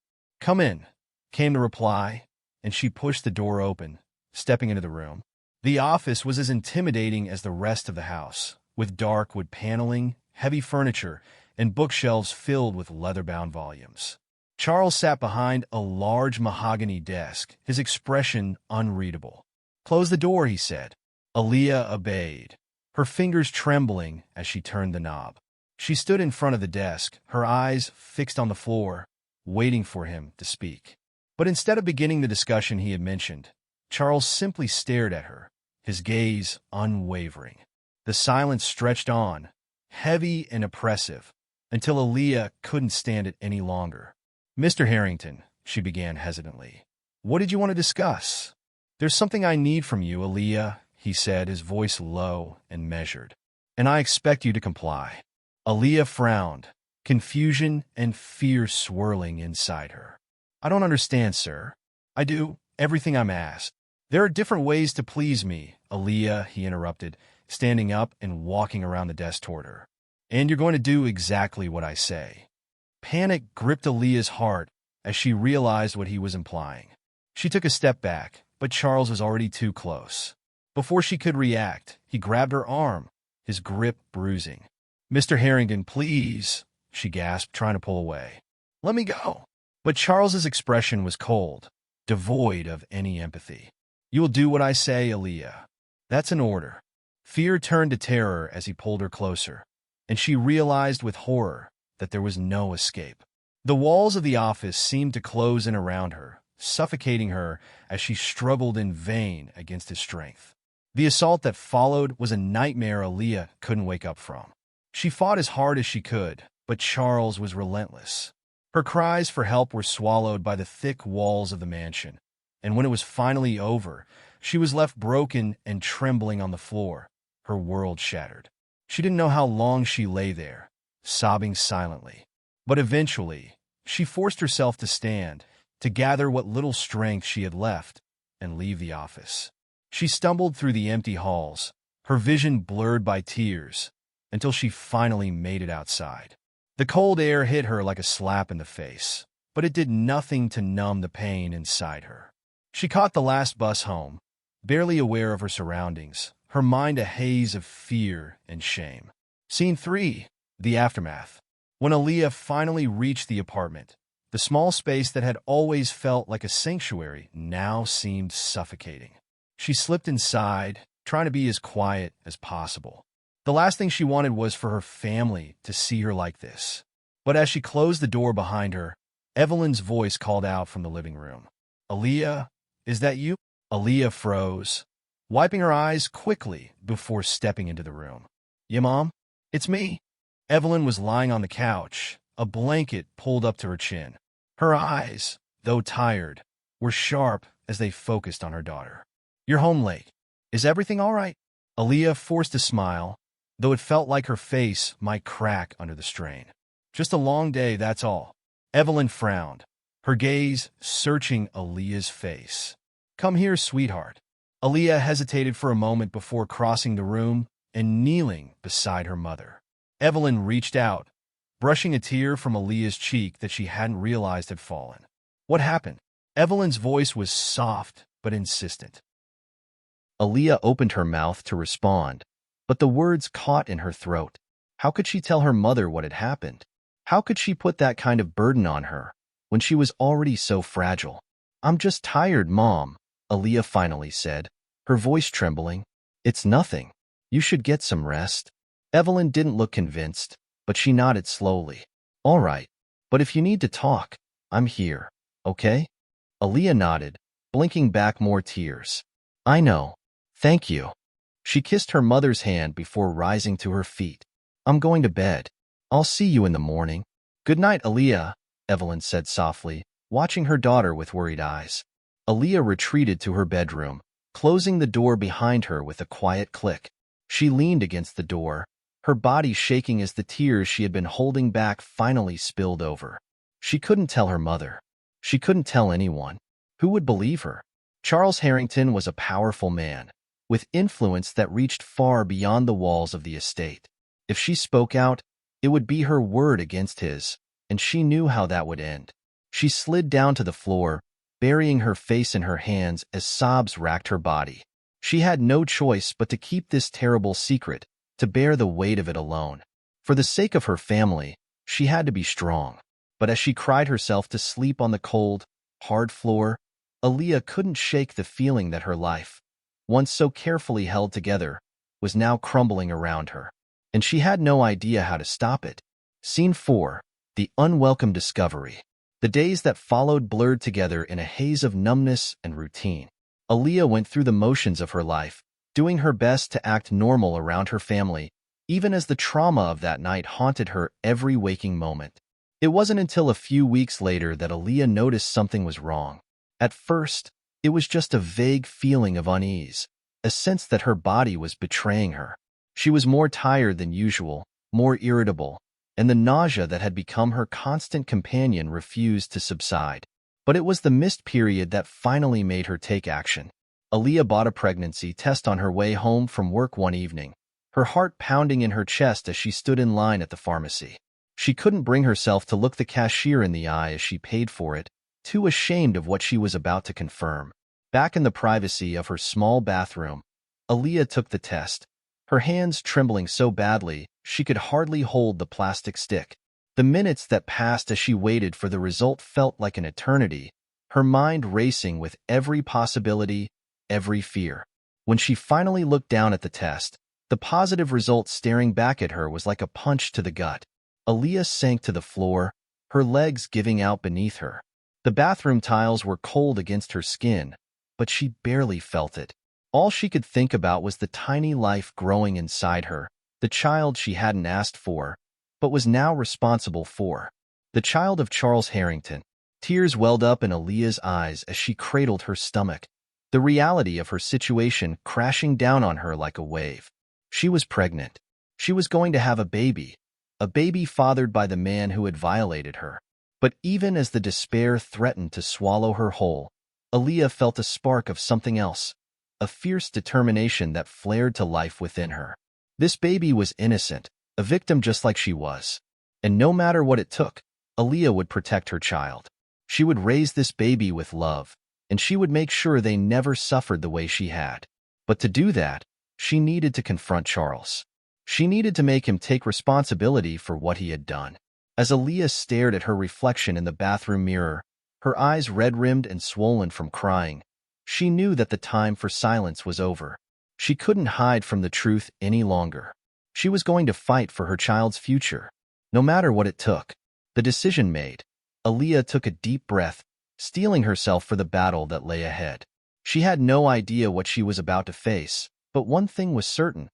"Come in," came the reply, and she pushed the door open, stepping into the room. The office was as intimidating as the rest of the house, with dark wood paneling, heavy furniture, and bookshelves filled with leather-bound volumes. Charles sat behind a large mahogany desk, his expression unreadable. "Close the door," he said. Aaliyah obeyed, her fingers trembling as she turned the knob. She stood in front of the desk, her eyes fixed on the floor, waiting for him to speak. But instead of beginning the discussion he had mentioned, Charles simply stared at her, his gaze unwavering. The silence stretched on, heavy and oppressive, until Aaliyah couldn't stand it any longer. "Mr. Harrington," she began hesitantly, "what did you want to discuss?" "There's something I need from you, Aaliyah," he said, his voice low and measured, "and I expect you to comply." Aaliyah frowned, confusion and fear swirling inside her. "I don't understand, sir. I do everything I'm asked." "There are different ways to please me, Aaliyah," he interrupted, standing up and walking around the desk toward her. "And you're going to do exactly what I say." Panic gripped Aaliyah's heart as she realized what he was implying. She took a step back, but Charles was already too close. Before she could react, he grabbed her arm, his grip bruising. "Mr. Harrington, please," she gasped, trying to pull away. "Let me go." But Charles's expression was cold, devoid of any empathy. "You will do what I say, Aaliyah. That's an order." Fear turned to terror as he pulled her closer, and she realized with horror that there was no escape. The walls of the office seemed to close in around her, suffocating her as she struggled in vain against his strength. The assault that followed was a nightmare Aaliyah couldn't wake up from. She fought as hard as she could, but Charles was relentless. Her cries for help were swallowed by the thick walls of the mansion, and when it was finally over, she was left broken and trembling on the floor, her world shattered. She didn't know how long she lay there, sobbing silently. But eventually, she forced herself to stand, to gather what little strength she had left, and leave the office. She stumbled through the empty halls, her vision blurred by tears, until she finally made it outside. The cold air hit her like a slap in the face, but it did nothing to numb the pain inside her. She caught the last bus home, barely aware of her surroundings, her mind a haze of fear and shame. Scene 3. The aftermath. When Aaliyah finally reached the apartment, the small space that had always felt like a sanctuary now seemed suffocating. She slipped inside, trying to be as quiet as possible. The last thing she wanted was for her family to see her like this. But as she closed the door behind her, Evelyn's voice called out from the living room. "Aaliyah, is that you?" Aaliyah froze, wiping her eyes quickly before stepping into the room. "Yeah, Mom? It's me." Evelyn was lying on the couch, a blanket pulled up to her chin. Her eyes, though tired, were sharp as they focused on her daughter. "You're home late. Is everything all right?" Aaliyah forced a smile, though it felt like her face might crack under the strain. "Just a long day, that's all." Evelyn frowned, her gaze searching Aaliyah's face. "Come here, sweetheart." Aaliyah hesitated for a moment before crossing the room and kneeling beside her mother. Evelyn reached out, brushing a tear from Aaliyah's cheek that she hadn't realized had fallen. "What happened?" Evelyn's voice was soft but insistent. Aaliyah opened her mouth to respond, but the words caught in her throat. How could she tell her mother what had happened? How could she put that kind of burden on her when she was already so fragile? "I'm just tired, Mom," Aaliyah finally said, her voice trembling. "It's nothing. You should get some rest." Evelyn didn't look convinced, but she nodded slowly. "All right, but if you need to talk, I'm here, okay?" Aaliyah nodded, blinking back more tears. "I know. Thank you." She kissed her mother's hand before rising to her feet. "I'm going to bed. I'll see you in the morning." "Good night, Aaliyah," Evelyn said softly, watching her daughter with worried eyes. Aaliyah retreated to her bedroom, closing the door behind her with a quiet click. She leaned against the door, her body shaking as the tears she had been holding back finally spilled over. She couldn't tell her mother. She couldn't tell anyone. Who would believe her? Charles Harrington was a powerful man, with influence that reached far beyond the walls of the estate. If she spoke out, it would be her word against his, and she knew how that would end. She slid down to the floor, burying her face in her hands as sobs racked her body. She had no choice but to keep this terrible secret, to bear the weight of it alone. For the sake of her family, she had to be strong. But as she cried herself to sleep on the cold, hard floor, Aaliyah couldn't shake the feeling that her life, once so carefully held together, was now crumbling around her. And she had no idea how to stop it. Scene 4. The unwelcome discovery. The days that followed blurred together in a haze of numbness and routine. Aaliyah went through the motions of her life, doing her best to act normal around her family, even as the trauma of that night haunted her every waking moment. It wasn't until a few weeks later that Aaliyah noticed something was wrong. At first, it was just a vague feeling of unease, a sense that her body was betraying her. She was more tired than usual, more irritable, and the nausea that had become her constant companion refused to subside. But it was the missed period that finally made her take action. Aaliyah bought a pregnancy test on her way home from work one evening, her heart pounding in her chest as she stood in line at the pharmacy. She couldn't bring herself to look the cashier in the eye as she paid for it, too ashamed of what she was about to confirm. Back in the privacy of her small bathroom, Aaliyah took the test, her hands trembling so badly she could hardly hold the plastic stick. The minutes that passed as she waited for the result felt like an eternity, her mind racing with every possibility, every fear. When she finally looked down at the test, the positive result staring back at her was like a punch to the gut. Aaliyah sank to the floor, her legs giving out beneath her. The bathroom tiles were cold against her skin, but she barely felt it. All she could think about was the tiny life growing inside her, the child she hadn't asked for, but was now responsible for. The child of Charles Harrington. Tears welled up in Aaliyah's eyes as she cradled her stomach, the reality of her situation crashing down on her like a wave. She was pregnant. She was going to have a baby fathered by the man who had violated her. But even as the despair threatened to swallow her whole, Aaliyah felt a spark of something else, a fierce determination that flared to life within her. This baby was innocent, a victim just like she was. And no matter what it took, Aaliyah would protect her child. She would raise this baby with love, and she would make sure they never suffered the way she had. But to do that, she needed to confront Charles. She needed to make him take responsibility for what he had done. As Aaliyah stared at her reflection in the bathroom mirror, her eyes red-rimmed and swollen from crying, she knew that the time for silence was over. She couldn't hide from the truth any longer. She was going to fight for her child's future, no matter what it took. The decision made, Aaliyah took a deep breath, steeling herself for the battle that lay ahead. She had no idea what she was about to face, but one thing was certain.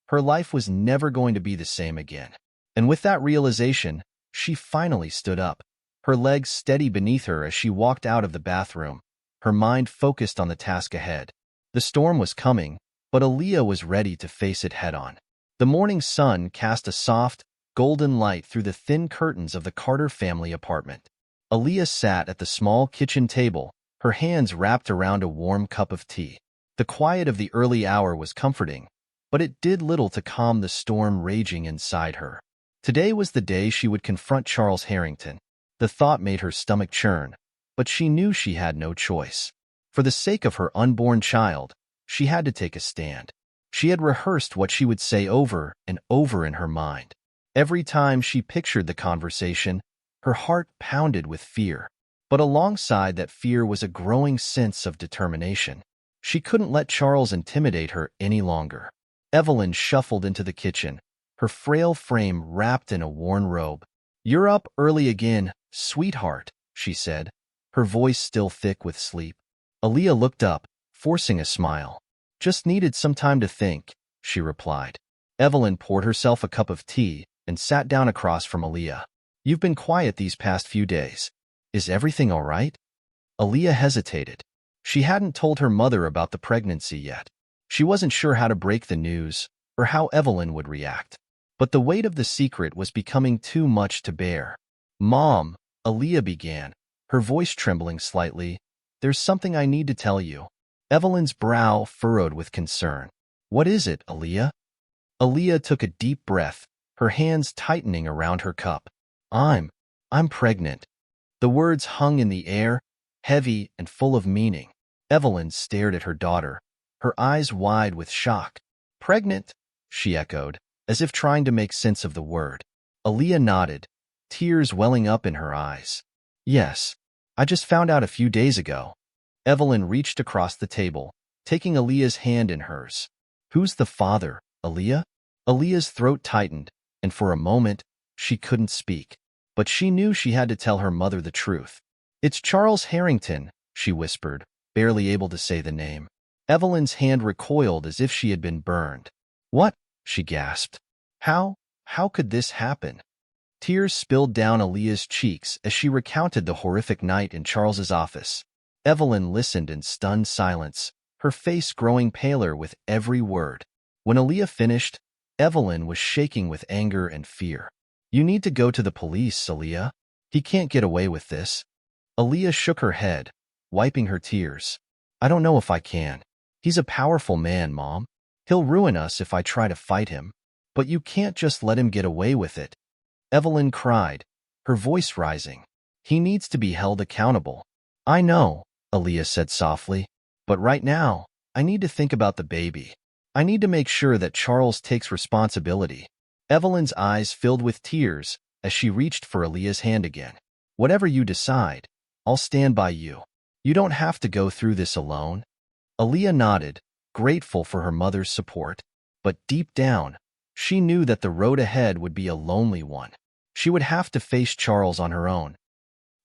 Her life was never going to be the same again. And with that realization, she finally stood up, her legs steady beneath her as she walked out of the bathroom, her mind focused on the task ahead. The storm was coming, but Aaliyah was ready to face it head-on. The morning sun cast a soft, golden light through the thin curtains of the Carter family apartment. Aaliyah sat at the small kitchen table, her hands wrapped around a warm cup of tea. The quiet of the early hour was comforting, but it did little to calm the storm raging inside her. Today was the day she would confront Charles Harrington. The thought made her stomach churn, but she knew she had no choice. For the sake of her unborn child, she had to take a stand. She had rehearsed what she would say over and over in her mind. Every time she pictured the conversation, her heart pounded with fear. But alongside that fear was a growing sense of determination. She couldn't let Charles intimidate her any longer. Evelyn shuffled into the kitchen, her frail frame wrapped in a worn robe. "You're up early again, sweetheart," she said, her voice still thick with sleep. Aaliyah looked up, forcing a smile. "Just needed some time to think," she replied. Evelyn poured herself a cup of tea and sat down across from Aaliyah. "You've been quiet these past few days. Is everything all right?" Aaliyah hesitated. She hadn't told her mother about the pregnancy yet. She wasn't sure how to break the news or how Evelyn would react. But the weight of the secret was becoming too much to bear. "Mom," Aaliyah began, her voice trembling slightly, "there's something I need to tell you." Evelyn's brow furrowed with concern. "What is it, Aaliyah?" Aaliyah took a deep breath, her hands tightening around her cup. I'm pregnant." The words hung in the air, heavy and full of meaning. Evelyn stared at her daughter, her eyes wide with shock. "Pregnant?" she echoed, as if trying to make sense of the word. Aaliyah nodded, tears welling up in her eyes. "Yes, I just found out a few days ago." Evelyn reached across the table, taking Aaliyah's hand in hers. "Who's the father, Aaliyah?" Aaliyah's throat tightened, and for a moment, she couldn't speak. But she knew she had to tell her mother the truth. "It's Charles Harrington," she whispered, barely able to say the name. Evelyn's hand recoiled as if she had been burned. "What?" she gasped. How could this happen?" Tears spilled down Aaliyah's cheeks as she recounted the horrific night in Charles's office. Evelyn listened in stunned silence, her face growing paler with every word. When Aaliyah finished, Evelyn was shaking with anger and fear. "You need to go to the police, Aaliyah. He can't get away with this." Aaliyah shook her head, wiping her tears. "I don't know if I can. He's a powerful man, Mom. He'll ruin us if I try to fight him. But you can't just let him get away with it." Evelyn cried, her voice rising. "He needs to be held accountable." "I know," Aaliyah said softly. "But right now, I need to think about the baby. I need to make sure that Charles takes responsibility." Evelyn's eyes filled with tears as she reached for Aaliyah's hand again. "Whatever you decide, I'll stand by you. You don't have to go through this alone." Aaliyah nodded, grateful for her mother's support. But deep down, she knew that the road ahead would be a lonely one. She would have to face Charles on her own.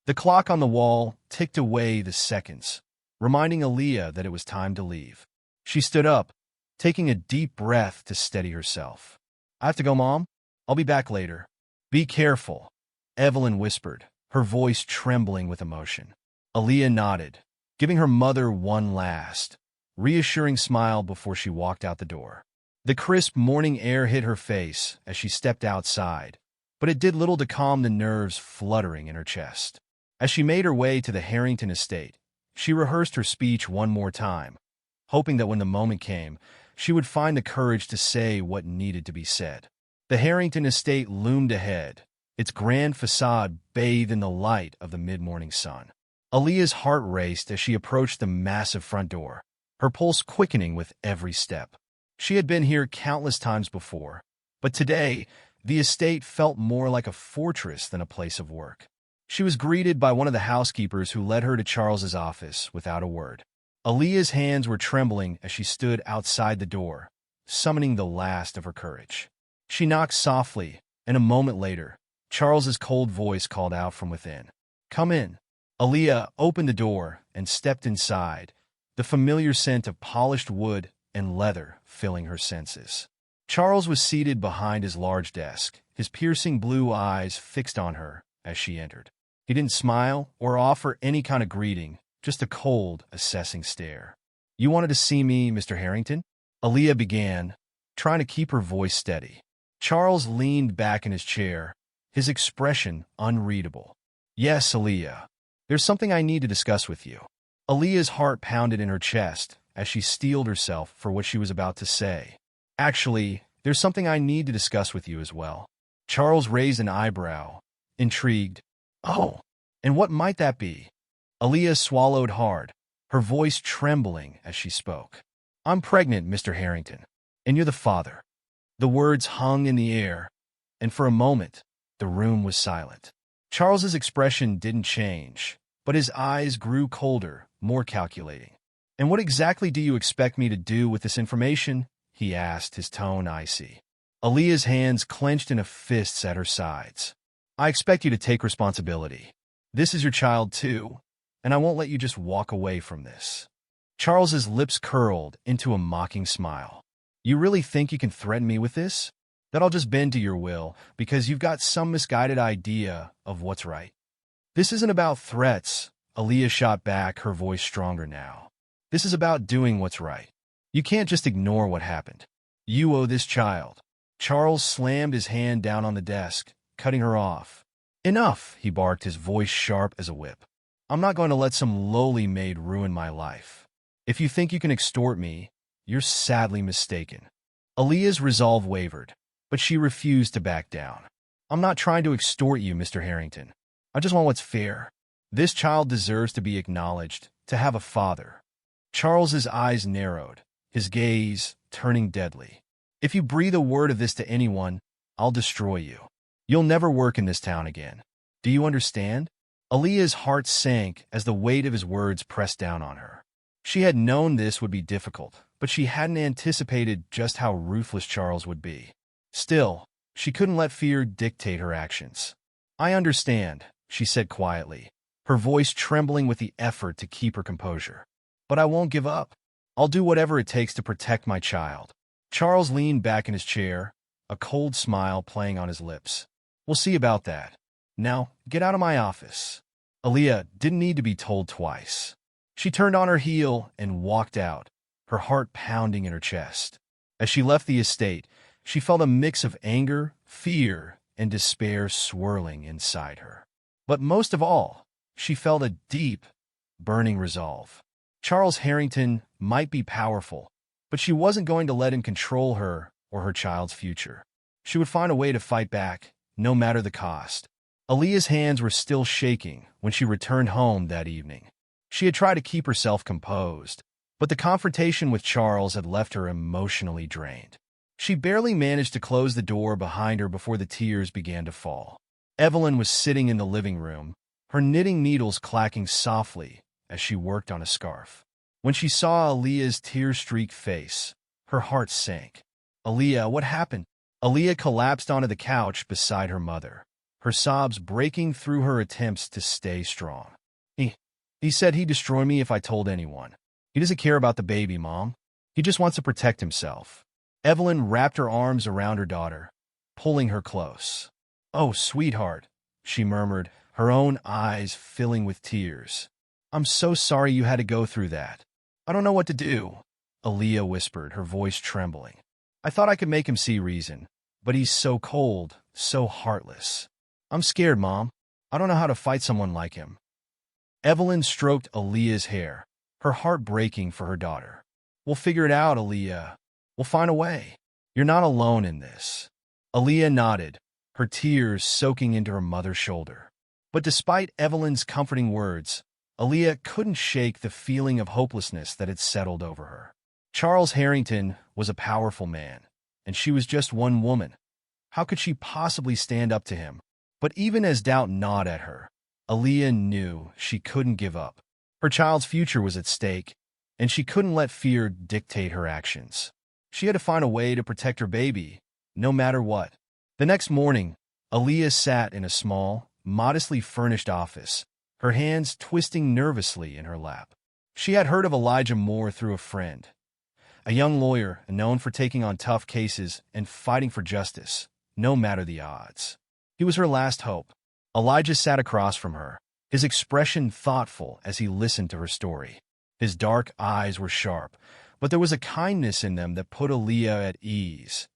The clock on the wall ticked away the seconds, reminding Aaliyah that it was time to leave. She stood up, taking a deep breath to steady herself. "I have to go, Mom. I'll be back later." "Be careful," Evelyn whispered, her voice trembling with emotion. Aaliyah nodded, giving her mother one last, reassuring smile before she walked out the door. The crisp morning air hit her face as she stepped outside, but it did little to calm the nerves fluttering in her chest. As she made her way to the Harrington estate, she rehearsed her speech one more time, hoping that when the moment came, she would find the courage to say what needed to be said. The Harrington estate loomed ahead, its grand facade bathed in the light of the mid-morning sun. Aaliyah's heart raced as she approached the massive front door, her pulse quickening with every step. She had been here countless times before, but today, the estate felt more like a fortress than a place of work. She was greeted by one of the housekeepers who led her to Charles's office without a word. Aaliyah's hands were trembling as she stood outside the door, summoning the last of her courage. She knocked softly, and a moment later, Charles's cold voice called out from within. "Come in." Aaliyah opened the door and stepped inside, the familiar scent of polished wood and leather filling her senses. Charles was seated behind his large desk, his piercing blue eyes fixed on her as she entered. He didn't smile or offer any kind of greeting, just a cold, assessing stare. "You wanted to see me, Mr. Harrington?" Aaliyah began, trying to keep her voice steady. Charles leaned back in his chair, his expression unreadable. "Yes, Aaliyah. There's something I need to discuss with you." Aaliyah's heart pounded in her chest as she steeled herself for what she was about to say. "Actually, there's something I need to discuss with you as well." Charles raised an eyebrow, intrigued. "Oh, and what might that be?" Aaliyah swallowed hard, her voice trembling as she spoke. "I'm pregnant, Mr. Harrington, and you're the father." The words hung in the air, and for a moment, the room was silent. Charles's expression didn't change, but his eyes grew colder, more calculating. "And what exactly do you expect me to do with this information?" he asked, his tone icy. Aaliyah's hands clenched in fists at her sides. "I expect you to take responsibility. This is your child, too, and I won't let you just walk away from this." Charles's lips curled into a mocking smile. "You really think you can threaten me with this? That I'll just bend to your will because you've got some misguided idea of what's right?" "This isn't about threats," Aaliyah shot back, her voice stronger now. "This is about doing what's right. You can't just ignore what happened. You owe this child." Charles slammed his hand down on the desk, cutting her off. "Enough," he barked, his voice sharp as a whip. "I'm not going to let some lowly maid ruin my life. If you think you can extort me, you're sadly mistaken." Aaliyah's resolve wavered, but she refused to back down. "I'm not trying to extort you, Mr. Harrington. I just want what's fair. This child deserves to be acknowledged, to have a father." Charles's eyes narrowed, his gaze turning deadly. "If you breathe a word of this to anyone, I'll destroy you. You'll never work in this town again. Do you understand?" Aaliyah's heart sank as the weight of his words pressed down on her. She had known this would be difficult, but she hadn't anticipated just how ruthless Charles would be. Still, she couldn't let fear dictate her actions. "I understand," she said quietly, her voice trembling with the effort to keep her composure. "But I won't give up. I'll do whatever it takes to protect my child." Charles leaned back in his chair, a cold smile playing on his lips. "We'll see about that. Now, get out of my office." Aaliyah didn't need to be told twice. She turned on her heel and walked out, her heart pounding in her chest. As she left the estate, she felt a mix of anger, fear, and despair swirling inside her. But most of all, she felt a deep, burning resolve. Charles Harrington might be powerful, but she wasn't going to let him control her or her child's future. She would find a way to fight back, no matter the cost. Aaliyah's hands were still shaking when she returned home that evening. She had tried to keep herself composed, but the confrontation with Charles had left her emotionally drained. She barely managed to close the door behind her before the tears began to fall. Evelyn was sitting in the living room, her knitting needles clacking softly as she worked on a scarf. When she saw Aaliyah's tear-streaked face, her heart sank. "Aaliyah, what happened?" Aaliyah collapsed onto the couch beside her mother, her sobs breaking through her attempts to stay strong. He said he'd destroy me if I told anyone. He doesn't care about the baby, Mom. He just wants to protect himself." Evelyn wrapped her arms around her daughter, pulling her close. "Oh, sweetheart," she murmured, her own eyes filling with tears. "I'm so sorry you had to go through that." "I don't know what to do," Aaliyah whispered, her voice trembling. "I thought I could make him see reason, but he's so cold, so heartless. I'm scared, Mom. I don't know how to fight someone like him." Evelyn stroked Aaliyah's hair, her heart breaking for her daughter. "We'll figure it out, Aaliyah. We'll find a way. You're not alone in this." Aaliyah nodded, her tears soaking into her mother's shoulder. But despite Evelyn's comforting words, Aaliyah couldn't shake the feeling of hopelessness that had settled over her. Charles Harrington was a powerful man, and she was just one woman. How could she possibly stand up to him? But even as doubt gnawed at her, Aaliyah knew she couldn't give up. Her child's future was at stake, and she couldn't let fear dictate her actions. She had to find a way to protect her baby, no matter what. The next morning, Aaliyah sat in a small, modestly furnished office, her hands twisting nervously in her lap. She had heard of Elijah Moore through a friend, a young lawyer known for taking on tough cases and fighting for justice, no matter the odds. He was her last hope. Elijah sat across from her, his expression thoughtful as he listened to her story. His dark eyes were sharp, but there was a kindness in them that put Aaliyah at ease,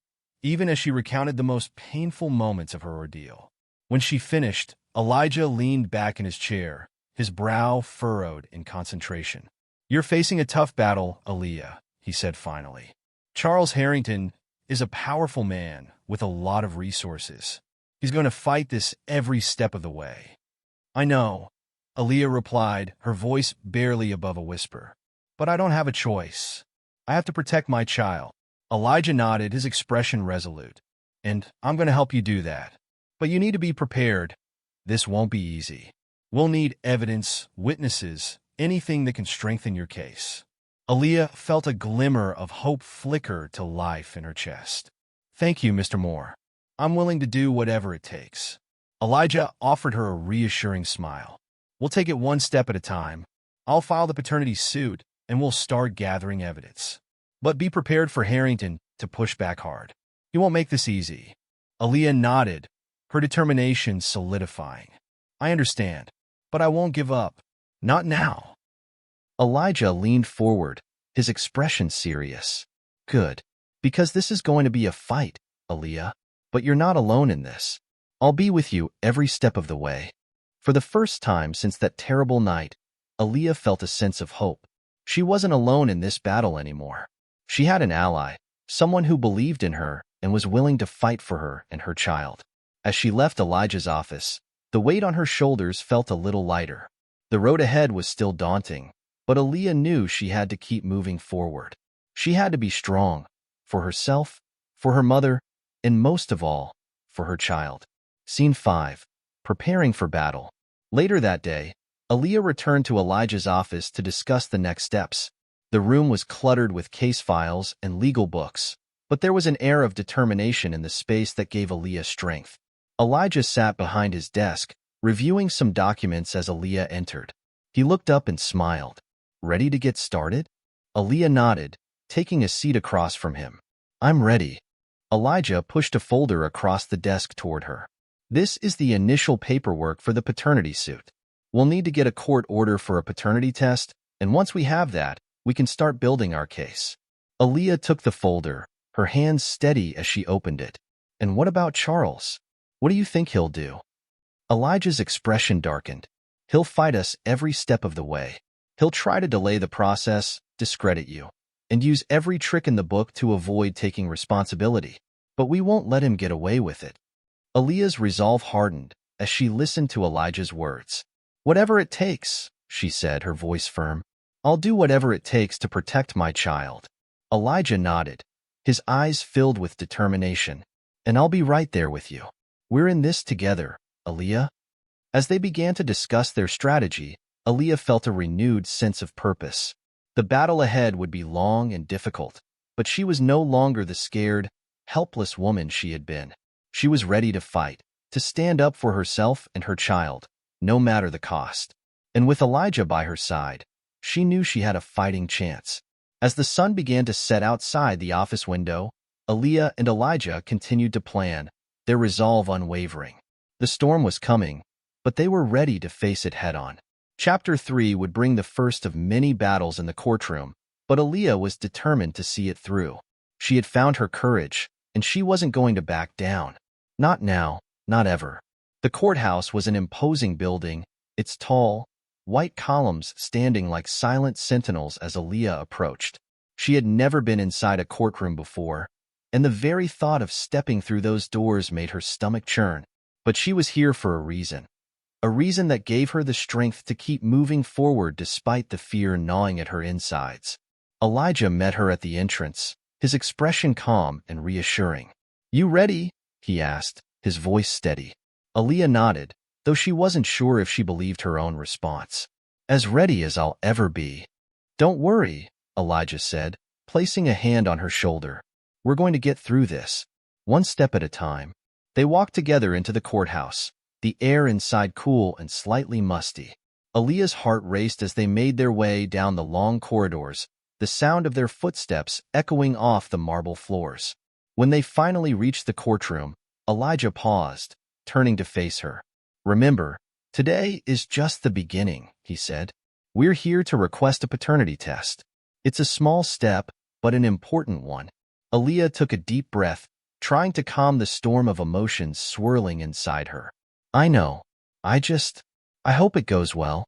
even as she recounted the most painful moments of her ordeal. When she finished, Elijah leaned back in his chair, his brow furrowed in concentration. "You're facing a tough battle, Aaliyah," he said finally. "Charles Harrington is a powerful man with a lot of resources. He's going to fight this every step of the way." "I know," Aaliyah replied, her voice barely above a whisper. "But I don't have a choice. I have to protect my child." Elijah nodded, his expression resolute. "And I'm going to help you do that. But you need to be prepared. This won't be easy. We'll need evidence, witnesses, anything that can strengthen your case." Aaliyah felt a glimmer of hope flicker to life in her chest. "Thank you, Mr. Moore. I'm willing to do whatever it takes." Elijah offered her a reassuring smile. "We'll take it one step at a time. I'll file the paternity suit, and we'll start gathering evidence. But be prepared for Harrington to push back hard. He won't make this easy." Aaliyah nodded, her determination solidifying. "I understand, but I won't give up. Not now." Elijah leaned forward, his expression serious. "Good, because this is going to be a fight, Aaliyah. But you're not alone in this. I'll be with you every step of the way." For the first time since that terrible night, Aaliyah felt a sense of hope. She wasn't alone in this battle anymore. She had an ally, someone who believed in her and was willing to fight for her and her child. As she left Elijah's office, the weight on her shoulders felt a little lighter. The road ahead was still daunting, but Aaliyah knew she had to keep moving forward. She had to be strong, for herself, for her mother, and most of all, for her child. Scene 5. Preparing for battle. Later that day, Aaliyah returned to Elijah's office to discuss the next steps. The room was cluttered with case files and legal books, but there was an air of determination in the space that gave Aaliyah strength. Elijah sat behind his desk, reviewing some documents as Aaliyah entered. He looked up and smiled. "Ready to get started?" Aaliyah nodded, taking a seat across from him. "I'm ready." Elijah pushed a folder across the desk toward her. "This is the initial paperwork for the paternity suit. We'll need to get a court order for a paternity test, and once we have that, we can start building our case." Aaliyah took the folder, her hands steady as she opened it. "And what about Charles? What do you think he'll do?" Elijah's expression darkened. "He'll fight us every step of the way. He'll try to delay the process, discredit you, and use every trick in the book to avoid taking responsibility. But we won't let him get away with it." Aaliyah's resolve hardened as she listened to Elijah's words. "Whatever it takes," she said, her voice firm. "I'll do whatever it takes to protect my child." Elijah nodded, his eyes filled with determination. "And I'll be right there with you. We're in this together, Aaliyah." As they began to discuss their strategy, Aaliyah felt a renewed sense of purpose. The battle ahead would be long and difficult, but she was no longer the scared, helpless woman she had been. She was ready to fight, to stand up for herself and her child, no matter the cost. And with Elijah by her side, she knew she had a fighting chance. As the sun began to set outside the office window, Aaliyah and Elijah continued to plan, their resolve unwavering. The storm was coming, but they were ready to face it head-on. Chapter 3 would bring the first of many battles in the courtroom, but Aaliyah was determined to see it through. She had found her courage, and she wasn't going to back down. Not now, not ever. The courthouse was an imposing building, its tall, white columns standing like silent sentinels as Aaliyah approached. She had never been inside a courtroom before, and the very thought of stepping through those doors made her stomach churn. But she was here for a reason. a reason that gave her the strength to keep moving forward despite the fear gnawing at her insides. Elijah met her at the entrance, his expression calm and reassuring. "You ready?" he asked, his voice steady. Aaliyah nodded, though she wasn't sure if she believed her own response. "As ready as I'll ever be." "Don't worry," Elijah said, placing a hand on her shoulder. "We're going to get through this, one step at a time." They walked together into the courthouse, the air inside cool and slightly musty. Aaliyah's heart raced as they made their way down the long corridors, the sound of their footsteps echoing off the marble floors. When they finally reached the courtroom, Elijah paused, turning to face her. "Remember, today is just the beginning," he said. "We're here to request a paternity test. It's a small step, but an important one." Aaliyah took a deep breath, trying to calm the storm of emotions swirling inside her. "I know. I hope it goes well."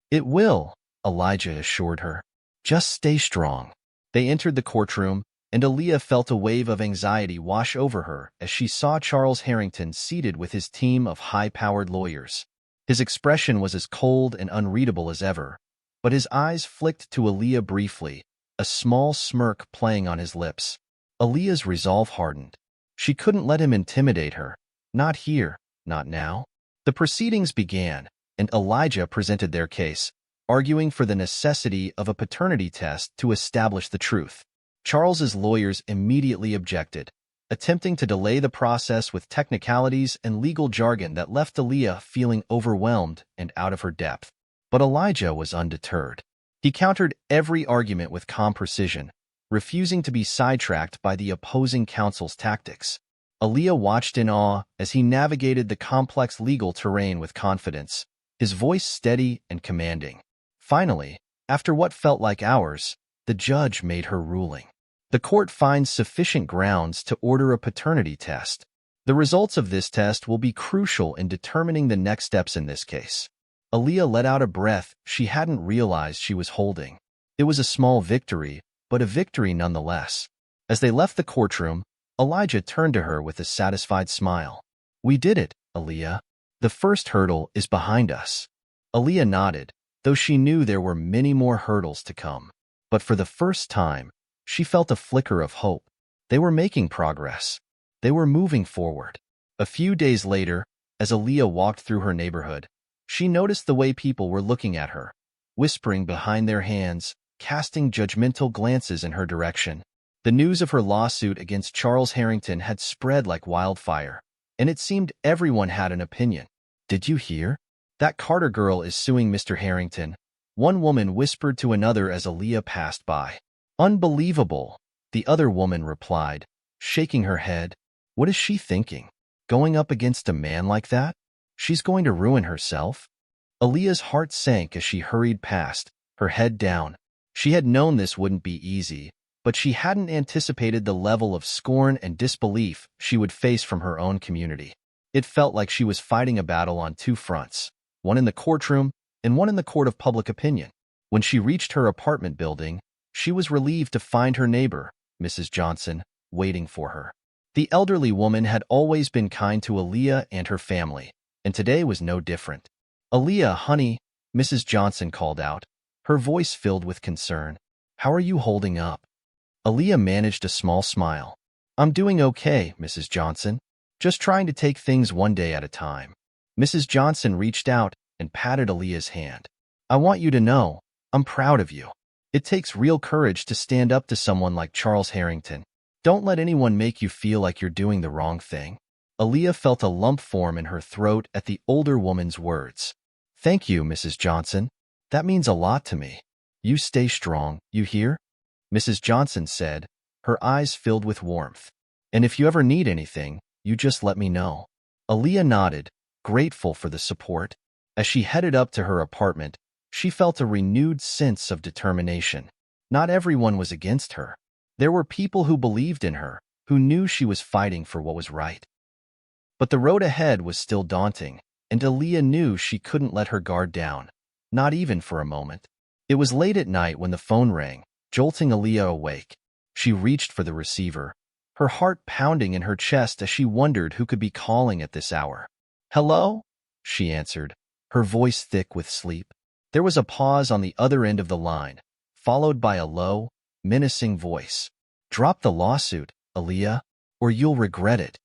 "It will," Elijah assured her. "Just stay strong." They entered the courtroom, and Aaliyah felt a wave of anxiety wash over her as she saw Charles Harrington seated with his team of high-powered lawyers. His expression was as cold and unreadable as ever, but his eyes flicked to Aaliyah briefly, a small smirk playing on his lips. Aaliyah's resolve hardened. She couldn't let him intimidate her. Not here, not now. The proceedings began, and Elijah presented their case, arguing for the necessity of a paternity test to establish the truth. Charles's lawyers immediately objected, attempting to delay the process with technicalities and legal jargon that left Aaliyah feeling overwhelmed and out of her depth. But Elijah was undeterred. He countered every argument with calm precision, refusing to be sidetracked by the opposing counsel's tactics. Aaliyah watched in awe as he navigated the complex legal terrain with confidence, his voice steady and commanding. Finally, after what felt like hours, the judge made her ruling. The court finds sufficient grounds to order a paternity test. The results of this test will be crucial in determining the next steps in this case. Aaliyah let out a breath she hadn't realized she was holding. It was a small victory, but a victory nonetheless. As they left the courtroom, Elijah turned to her with a satisfied smile. "We did it, Aaliyah. The first hurdle is behind us." Aaliyah nodded, though she knew there were many more hurdles to come. But for the first time, she felt a flicker of hope. They were making progress. They were moving forward. A few days later, as Aaliyah walked through her neighborhood, she noticed the way people were looking at her, whispering behind their hands, casting judgmental glances in her direction. The news of her lawsuit against Charles Harrington had spread like wildfire, and it seemed everyone had an opinion. "Did you hear? That Carter girl is suing Mr. Harrington," one woman whispered to another as Aaliyah passed by. "Unbelievable," the other woman replied, shaking her head. "What is she thinking? Going up against a man like that? She's going to ruin herself." Aaliyah's heart sank as she hurried past, her head down. She had known this wouldn't be easy, but she hadn't anticipated the level of scorn and disbelief she would face from her own community. It felt like she was fighting a battle on two fronts, one in the courtroom and one in the court of public opinion. When she reached her apartment building, she was relieved to find her neighbor, Mrs. Johnson, waiting for her. The elderly woman had always been kind to Aaliyah and her family, and today was no different. "Aaliyah, honey," Mrs. Johnson called out, her voice filled with concern. "How are you holding up?" Aaliyah managed a small smile. "I'm doing okay, Mrs. Johnson. Just trying to take things one day at a time." Mrs. Johnson reached out and patted Aaliyah's hand. "I want you to know, I'm proud of you. It takes real courage to stand up to someone like Charles Harrington. Don't let anyone make you feel like you're doing the wrong thing." Aaliyah felt a lump form in her throat at the older woman's words. "Thank you, Mrs. Johnson. That means a lot to me. You stay strong, you hear?" Mrs. Johnson said, her eyes filled with warmth. "And if you ever need anything, you just let me know." Aaliyah nodded, grateful for the support. As she headed up to her apartment, she felt a renewed sense of determination. Not everyone was against her. There were people who believed in her, who knew she was fighting for what was right. But the road ahead was still daunting, and Aaliyah knew she couldn't let her guard down, not even for a moment. It was late at night when the phone rang, jolting Aaliyah awake. She reached for the receiver, her heart pounding in her chest as she wondered who could be calling at this hour. "Hello?" she answered, her voice thick with sleep. There was a pause on the other end of the line, followed by a low, menacing voice. "Drop the lawsuit, Aaliyah, or you'll regret it."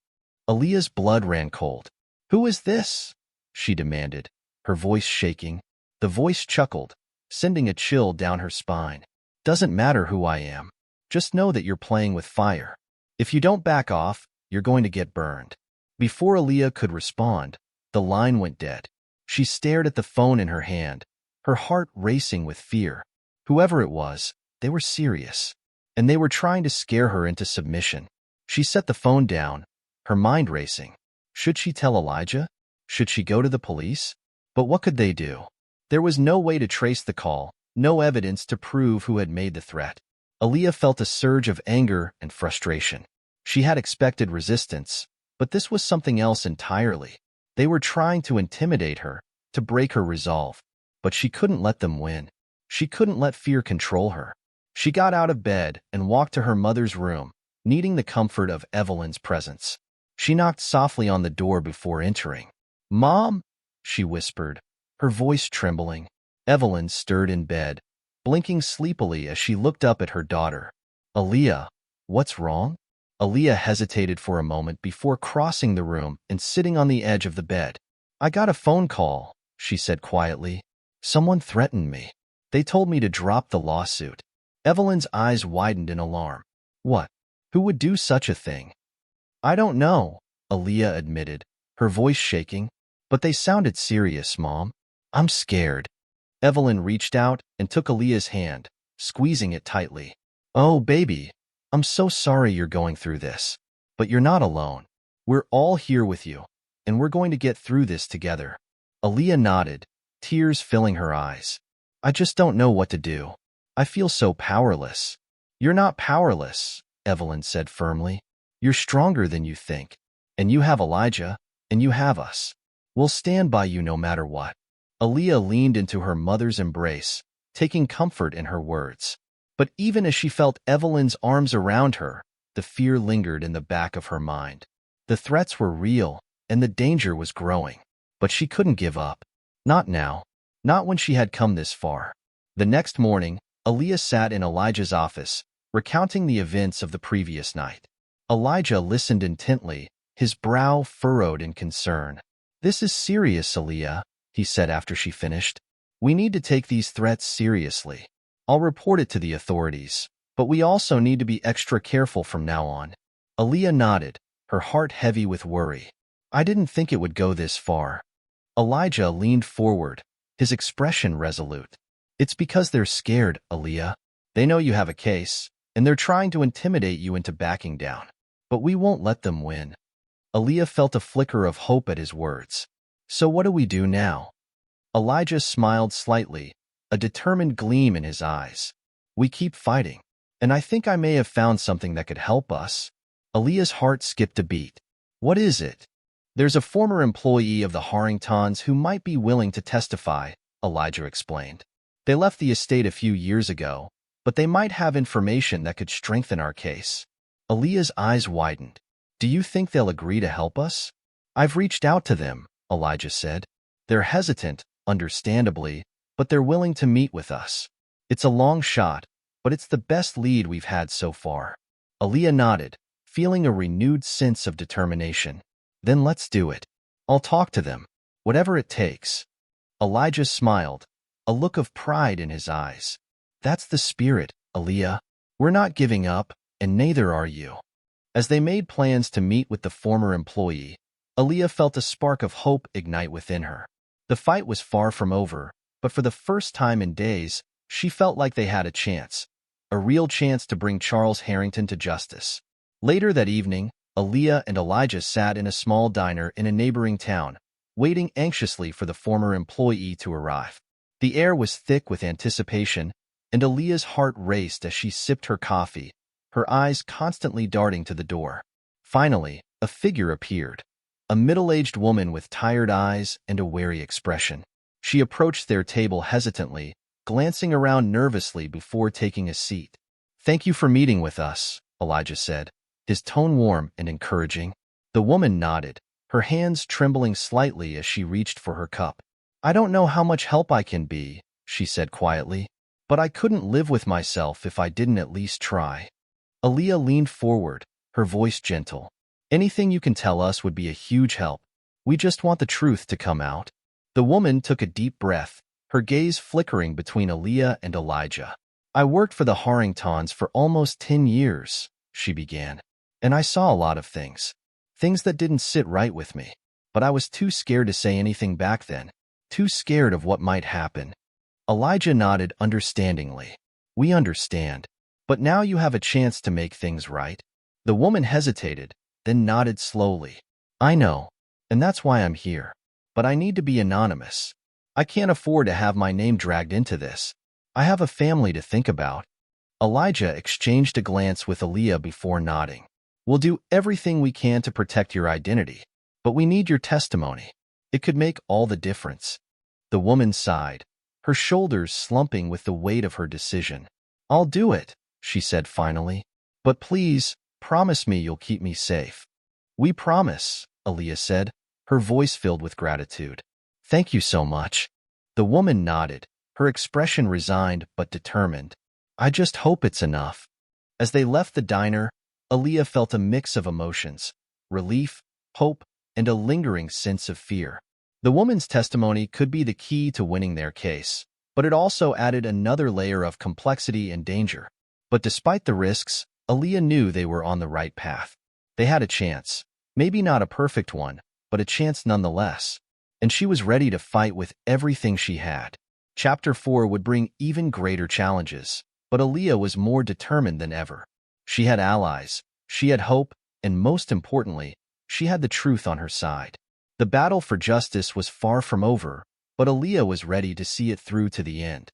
Aaliyah's blood ran cold. "Who is this?" she demanded, her voice shaking. The voice chuckled, sending a chill down her spine. "Doesn't matter who I am. Just know that you're playing with fire. If you don't back off, you're going to get burned." Before Aaliyah could respond, the line went dead. She stared at the phone in her hand, her heart racing with fear. Whoever it was, they were serious, and they were trying to scare her into submission. She set the phone down, her mind racing. Should she tell Elijah? Should she go to the police? But what could they do? There was no way to trace the call, no evidence to prove who had made the threat. Aaliyah felt a surge of anger and frustration. She had expected resistance, but this was something else entirely. They were trying to intimidate her, to break her resolve. But she couldn't let them win. She couldn't let fear control her. She got out of bed and walked to her mother's room, needing the comfort of Evelyn's presence. She knocked softly on the door before entering. "Mom," she whispered, her voice trembling. Evelyn stirred in bed, blinking sleepily as she looked up at her daughter. "Aaliyah, what's wrong?" Aaliyah hesitated for a moment before crossing the room and sitting on the edge of the bed. "I got a phone call," she said quietly. "Someone threatened me. They told me to drop the lawsuit." Evelyn's eyes widened in alarm. "What? Who would do such a thing?" "I don't know," Aaliyah admitted, her voice shaking. "But they sounded serious, Mom. I'm scared." Evelyn reached out and took Aaliyah's hand, squeezing it tightly. "Oh, baby, I'm so sorry you're going through this. But you're not alone. We're all here with you, and we're going to get through this together." Aaliyah nodded, tears filling her eyes. "I just don't know what to do. I feel so powerless." "You're not powerless," Evelyn said firmly. "You're stronger than you think. And you have Elijah, and you have us. We'll stand by you no matter what." Aaliyah leaned into her mother's embrace, taking comfort in her words. But even as she felt Evelyn's arms around her, the fear lingered in the back of her mind. The threats were real, and the danger was growing. But she couldn't give up. Not now. Not when she had come this far. The next morning, Aaliyah sat in Elijah's office, recounting the events of the previous night. Elijah listened intently, his brow furrowed in concern. "This is serious, Aaliyah," he said after she finished. "We need to take these threats seriously. I'll report it to the authorities, but we also need to be extra careful from now on." Aaliyah nodded, her heart heavy with worry. "I didn't think it would go this far." Elijah leaned forward, his expression resolute. "It's because they're scared, Aaliyah. They know you have a case, and they're trying to intimidate you into backing down. But we won't let them win." Aaliyah felt a flicker of hope at his words. "So what do we do now?" Elijah smiled slightly, a determined gleam in his eyes. "We keep fighting. And I think I may have found something that could help us." Aaliyah's heart skipped a beat. "What is it?" "There's a former employee of the Harringtons who might be willing to testify," Elijah explained. "They left the estate a few years ago, but they might have information that could strengthen our case." Aaliyah's eyes widened. "Do you think they'll agree to help us?" "I've reached out to them," Elijah said. "They're hesitant, understandably, but they're willing to meet with us. It's a long shot, but it's the best lead we've had so far." Aaliyah nodded, feeling a renewed sense of determination. "Then let's do it. I'll talk to them, whatever it takes." Elijah smiled, a look of pride in his eyes. "That's the spirit, Aaliyah. We're not giving up, and neither are you." As they made plans to meet with the former employee, Aaliyah felt a spark of hope ignite within her. The fight was far from over, but for the first time in days, she felt like they had a real chance to bring Charles Harrington to justice. Later that evening, Aaliyah and Elijah sat in a small diner in a neighboring town, waiting anxiously for the former employee to arrive. The air was thick with anticipation, and Aaliyah's heart raced as she sipped her coffee, her eyes constantly darting to the door. Finally, a figure appeared, a middle-aged woman with tired eyes and a wary expression. She approached their table hesitantly, glancing around nervously before taking a seat. "Thank you for meeting with us," Elijah said, his tone warm and encouraging. The woman nodded, her hands trembling slightly as she reached for her cup. I don't know how much help I can be, she said quietly, but I couldn't live with myself if I didn't at least try. Aaliyah leaned forward, her voice gentle. Anything you can tell us would be a huge help. We just want the truth to come out. The woman took a deep breath, her gaze flickering between Aaliyah and Elijah. I worked for the Harringtons for almost 10 years, she began, and I saw a lot of things. Things that didn't sit right with me. But I was too scared to say anything back then, too scared of what might happen. Elijah nodded understandingly. We understand. But now you have a chance to make things right. The woman hesitated, then nodded slowly. I know, and that's why I'm here. But I need to be anonymous. I can't afford to have my name dragged into this. I have a family to think about. Elijah exchanged a glance with Aaliyah before nodding. We'll do everything we can to protect your identity, but we need your testimony. It could make all the difference. The woman sighed, her shoulders slumping with the weight of her decision. I'll do it, she said finally. But please, promise me you'll keep me safe. We promise, Aaliyah said, her voice filled with gratitude. Thank you so much. The woman nodded, her expression resigned but determined. I just hope it's enough. As they left the diner, Aaliyah felt a mix of emotions, relief, hope, and a lingering sense of fear. The woman's testimony could be the key to winning their case, but it also added another layer of complexity and danger. But despite the risks, Aaliyah knew they were on the right path. They had a chance, maybe not a perfect one, but a chance nonetheless. And she was ready to fight with everything she had. Chapter 4 would bring even greater challenges, but Aaliyah was more determined than ever. She had allies, she had hope, and most importantly, she had the truth on her side. The battle for justice was far from over, but Aaliyah was ready to see it through to the end.